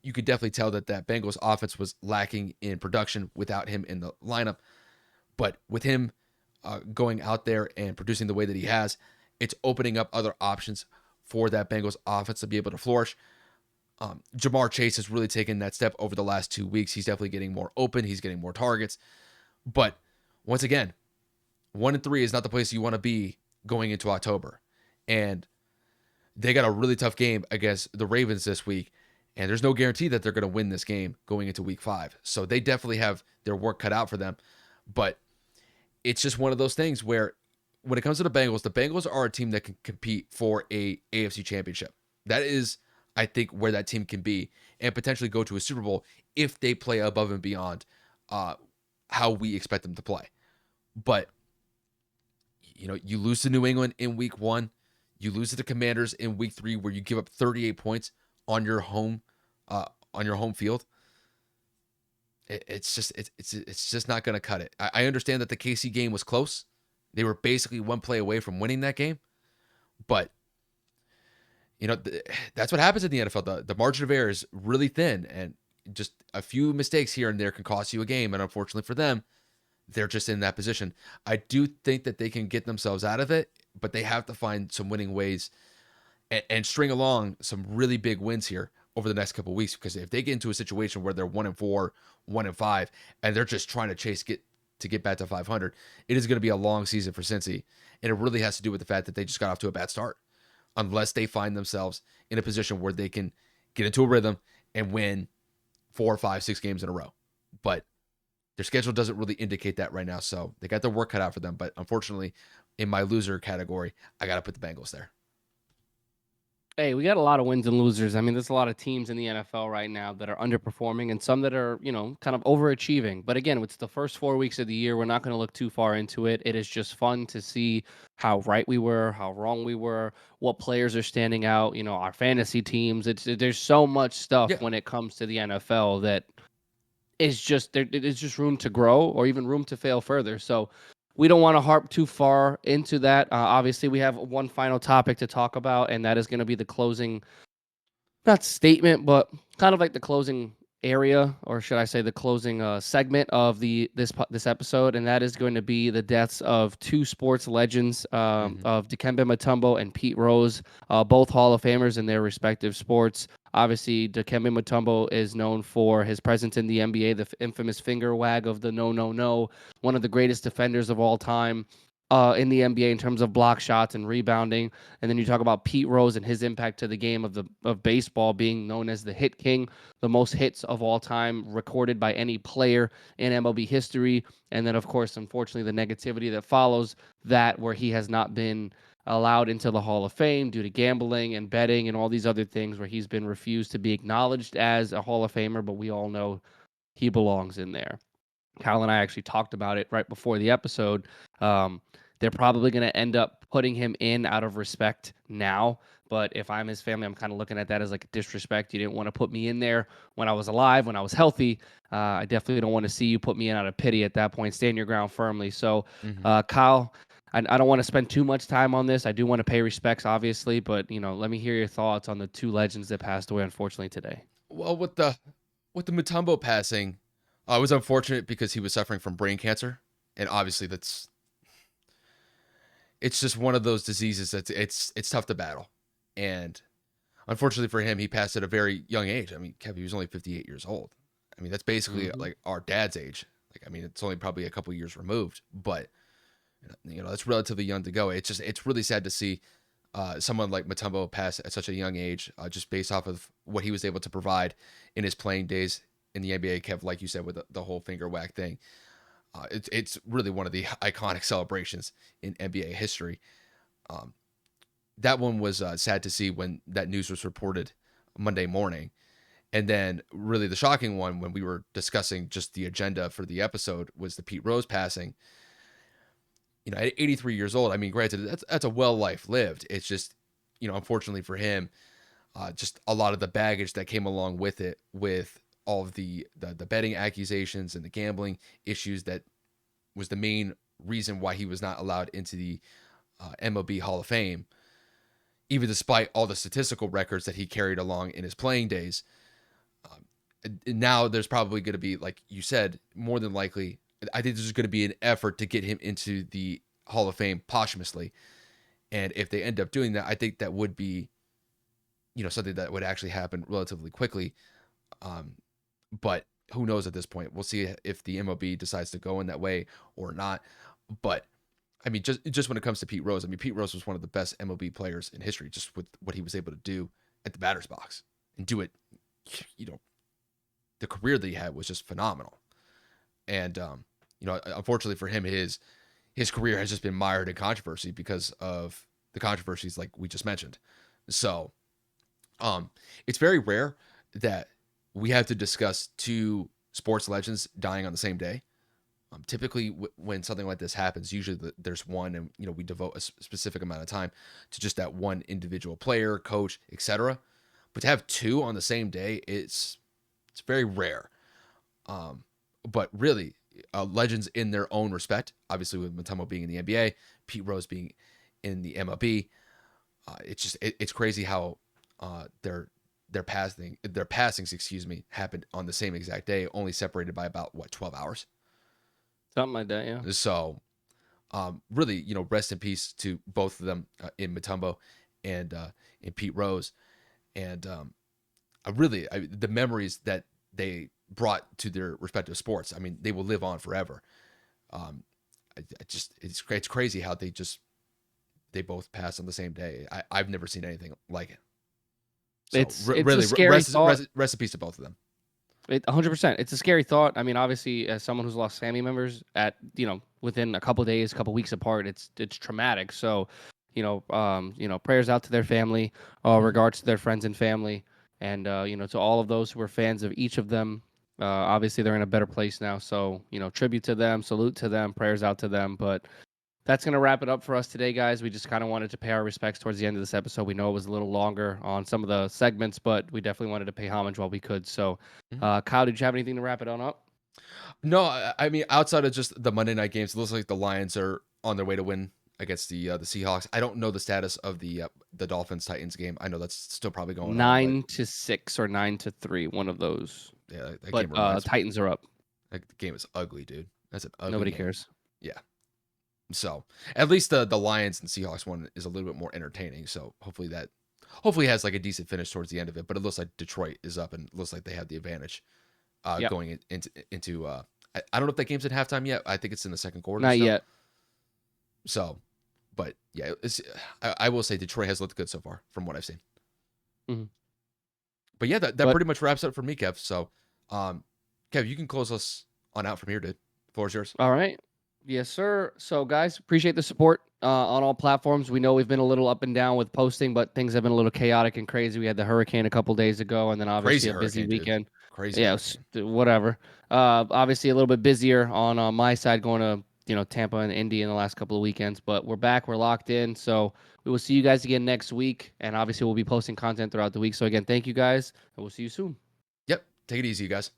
Speaker 1: You could definitely tell that that Bengals offense was lacking in production without him in the lineup. But with him going out there and producing the way that he has, it's opening up other options for that Bengals offense to be able to flourish. Jamar Chase has really taken that step over the last 2 weeks. He's definitely getting more open. He's getting more targets. But once again, 1-3 is not the place you want to be going into October. And they got a really tough game against the Ravens this week. And there's no guarantee that they're going to win this game going into week 5. So they definitely have their work cut out for them. But it's just one of those things where when it comes to the Bengals are a team that can compete for a AFC championship. That is, I think, where that team can be and potentially go to a Super Bowl if they play above and beyond how we expect them to play. But, you lose to New England in week 1. You lose to the Commanders in week 3 where you give up 38 points on your home field. It's just not going to cut it. I understand that the KC game was close. They were basically one play away from winning that game. But, that's what happens in the NFL. The margin of error is really thin, and just a few mistakes here and there can cost you a game. And unfortunately for them, they're just in that position. I do think that they can get themselves out of it, but they have to find some winning ways and string along some really big wins here over the next couple of weeks. Because if they get into a situation where they're 1-4, 1-5, and they're just trying to get back to 500, it is going to be a long season for Cincy. And it really has to do with the fact that they just got off to a bad start. Unless they find themselves in a position where they can get into a rhythm and win 4, 5, 6 games in a row. But their schedule doesn't really indicate that right now. So they got their work cut out for them. But unfortunately, in my loser category, I got to put the Bengals there.
Speaker 2: Hey, we got a lot of wins and losers. I mean, there's a lot of teams in the NFL right now that are underperforming and some that are, kind of overachieving. But again, it's the first 4 weeks of the year. We're not going to look too far into it. It is just fun to see how right we were, how wrong we were, what players are standing out, our fantasy teams. There's so much stuff
Speaker 1: Yeah.
Speaker 2: when it comes to the NFL that is just there's just room to grow or even room to fail further. So we don't want to harp too far into that. Obviously, we have one final topic to talk about, and that is going to be the closing, not statement, but kind of like the closing area, or should I say the closing segment of this episode, and that is going to be the deaths of two sports legends of Dikembe Mutombo and Pete Rose, both Hall of Famers in their respective sports. Obviously, Dikembe Mutombo is known for his presence in the NBA, the infamous finger wag of the no, no, no, one of the greatest defenders of all time in the NBA in terms of block shots and rebounding. And then you talk about Pete Rose and his impact to the game of baseball, being known as the hit king, the most hits of all time recorded by any player in MLB history. And then, of course, unfortunately, the negativity that follows that, where he has not been allowed into the Hall of Fame due to gambling and betting and all these other things, where he's been refused to be acknowledged as a Hall of Famer, but we all know he belongs in there. Kyle and I actually talked about it right before the episode. They're probably going to end up putting him in out of respect now. But if I'm his family, I'm kind of looking at that as like a disrespect. You didn't want to put me in there when I was alive, when I was healthy. I definitely don't want to see you put me in out of pity at that point. Stand your ground firmly. So, Kyle, I don't want to spend too much time on this. I do want to pay respects, obviously. But, let me hear your thoughts on the two legends that passed away, unfortunately, today.
Speaker 1: Well, with the Mutombo passing, it was unfortunate because he was suffering from brain cancer, and obviously it's just one of those diseases that's it's tough to battle. And unfortunately for him, he passed at a very young age. I mean, Kevin, he was only 58 years old. I mean, that's basically like our dad's age. Like, I mean, it's only probably a couple years removed, but that's relatively young to go. It's really sad to see someone like Mutombo pass at such a young age, just based off of what he was able to provide in his playing days in the NBA. Kev, like you said, with the whole finger whack thing. It's really one of the iconic celebrations in NBA history. That one was sad to see when that news was reported Monday morning. And then really the shocking one when we were discussing just the agenda for the episode was the Pete Rose passing. At 83 years old, I mean, granted, that's a well life lived. It's just, unfortunately for him, just a lot of the baggage that came along with it, with all of the betting accusations and the gambling issues that was the main reason why he was not allowed into the MLB Hall of Fame, even despite all the statistical records that he carried along in his playing days. And now there's probably going to be, like you said, more than likely, I think there's going to be an effort to get him into the Hall of Fame posthumously. And if they end up doing that, I think that would be, something that would actually happen relatively quickly. Um, but who knows at this point? We'll see if the MLB decides to go in that way or not. But I mean, just when it comes to Pete Rose, I mean, Pete Rose was one of the best MLB players in history, just with what he was able to do at the batter's box and do it. You know, the career that he had was just phenomenal. And unfortunately for him, his career has just been mired in controversy because of the controversies like we just mentioned. So, it's very rare that we have to discuss two sports legends dying on the same day. Typically, when something like this happens, usually there's one, and we devote a specific amount of time to just that one individual player, coach, etc. But to have two on the same day, it's very rare. But really, legends in their own respect. Obviously, with Mutombo being in the NBA, Pete Rose being in the MLB, it's crazy how their passings, excuse me, happened on the same exact day, only separated by about 12 hours.
Speaker 2: Something like that, yeah.
Speaker 1: So, really, rest in peace to both of them, in Mutombo and in Pete Rose, and the memories that they brought to their respective sports. I mean, they will live on forever. It's crazy how they both passed on the same day. I've never seen anything like it. So
Speaker 2: It's a
Speaker 1: really,
Speaker 2: scary thought.
Speaker 1: rest in peace to both of them.
Speaker 2: 100%. It's a scary thought. I mean, obviously, as someone who's lost family members within a couple days, a couple weeks apart, it's traumatic. So, prayers out to their family, regards to their friends and family, and to all of those who were fans of each of them. Obviously, they're in a better place now. So, tribute to them, salute to them, prayers out to them. But that's going to wrap it up for us today, guys. We just kind of wanted to pay our respects towards the end of this episode. We know it was a little longer on some of the segments, but we definitely wanted to pay homage while we could. So,
Speaker 1: Mhm.
Speaker 2: Kyle, did you have anything to wrap it on up?
Speaker 1: No, I mean, outside of just the Monday night games, it looks like the Lions are on their way to win against the Seahawks. I don't know the status of the Dolphins Titans game. I know that's still probably going on, but
Speaker 2: 9-6 or 9-3, one of those.
Speaker 1: yeah, that
Speaker 2: But
Speaker 1: game reminds me.
Speaker 2: Titans are up.
Speaker 1: That game is ugly, dude. That's an ugly
Speaker 2: Nobody
Speaker 1: game.
Speaker 2: cares.
Speaker 1: Yeah. So at least the Lions and Seahawks one is a little bit more entertaining. So hopefully has like a decent finish towards the end of it. But it looks like Detroit is up and it looks like they have the advantage,
Speaker 2: Yep.
Speaker 1: going into I don't know if that game's in halftime yet. I think it's in the second quarter
Speaker 2: Not
Speaker 1: still.
Speaker 2: yet.
Speaker 1: So, but yeah, I will say Detroit has looked good so far from what I've seen.
Speaker 2: Mhm.
Speaker 1: But yeah, that
Speaker 2: But
Speaker 1: pretty much wraps up for me, Kev. So, Kev, you can close us on out from here, dude. The floor is yours.
Speaker 2: all right. Yes, sir. So, guys, appreciate the support on all platforms. We know we've been a little up and down with posting, but things have been a little chaotic and crazy. We had the hurricane a couple days ago, and then obviously
Speaker 1: Crazy
Speaker 2: a busy
Speaker 1: hurricane, dude.
Speaker 2: weekend.
Speaker 1: Crazy
Speaker 2: Yeah,
Speaker 1: hurricane.
Speaker 2: whatever. Obviously a little bit busier on my side, going to Tampa and Indy in the last couple of weekends, but we're back. We're locked in. So we will see you guys again next week, and obviously we'll be posting content throughout the week. So again, thank you guys, and we'll see you soon.
Speaker 1: Yep. Take it easy, you guys.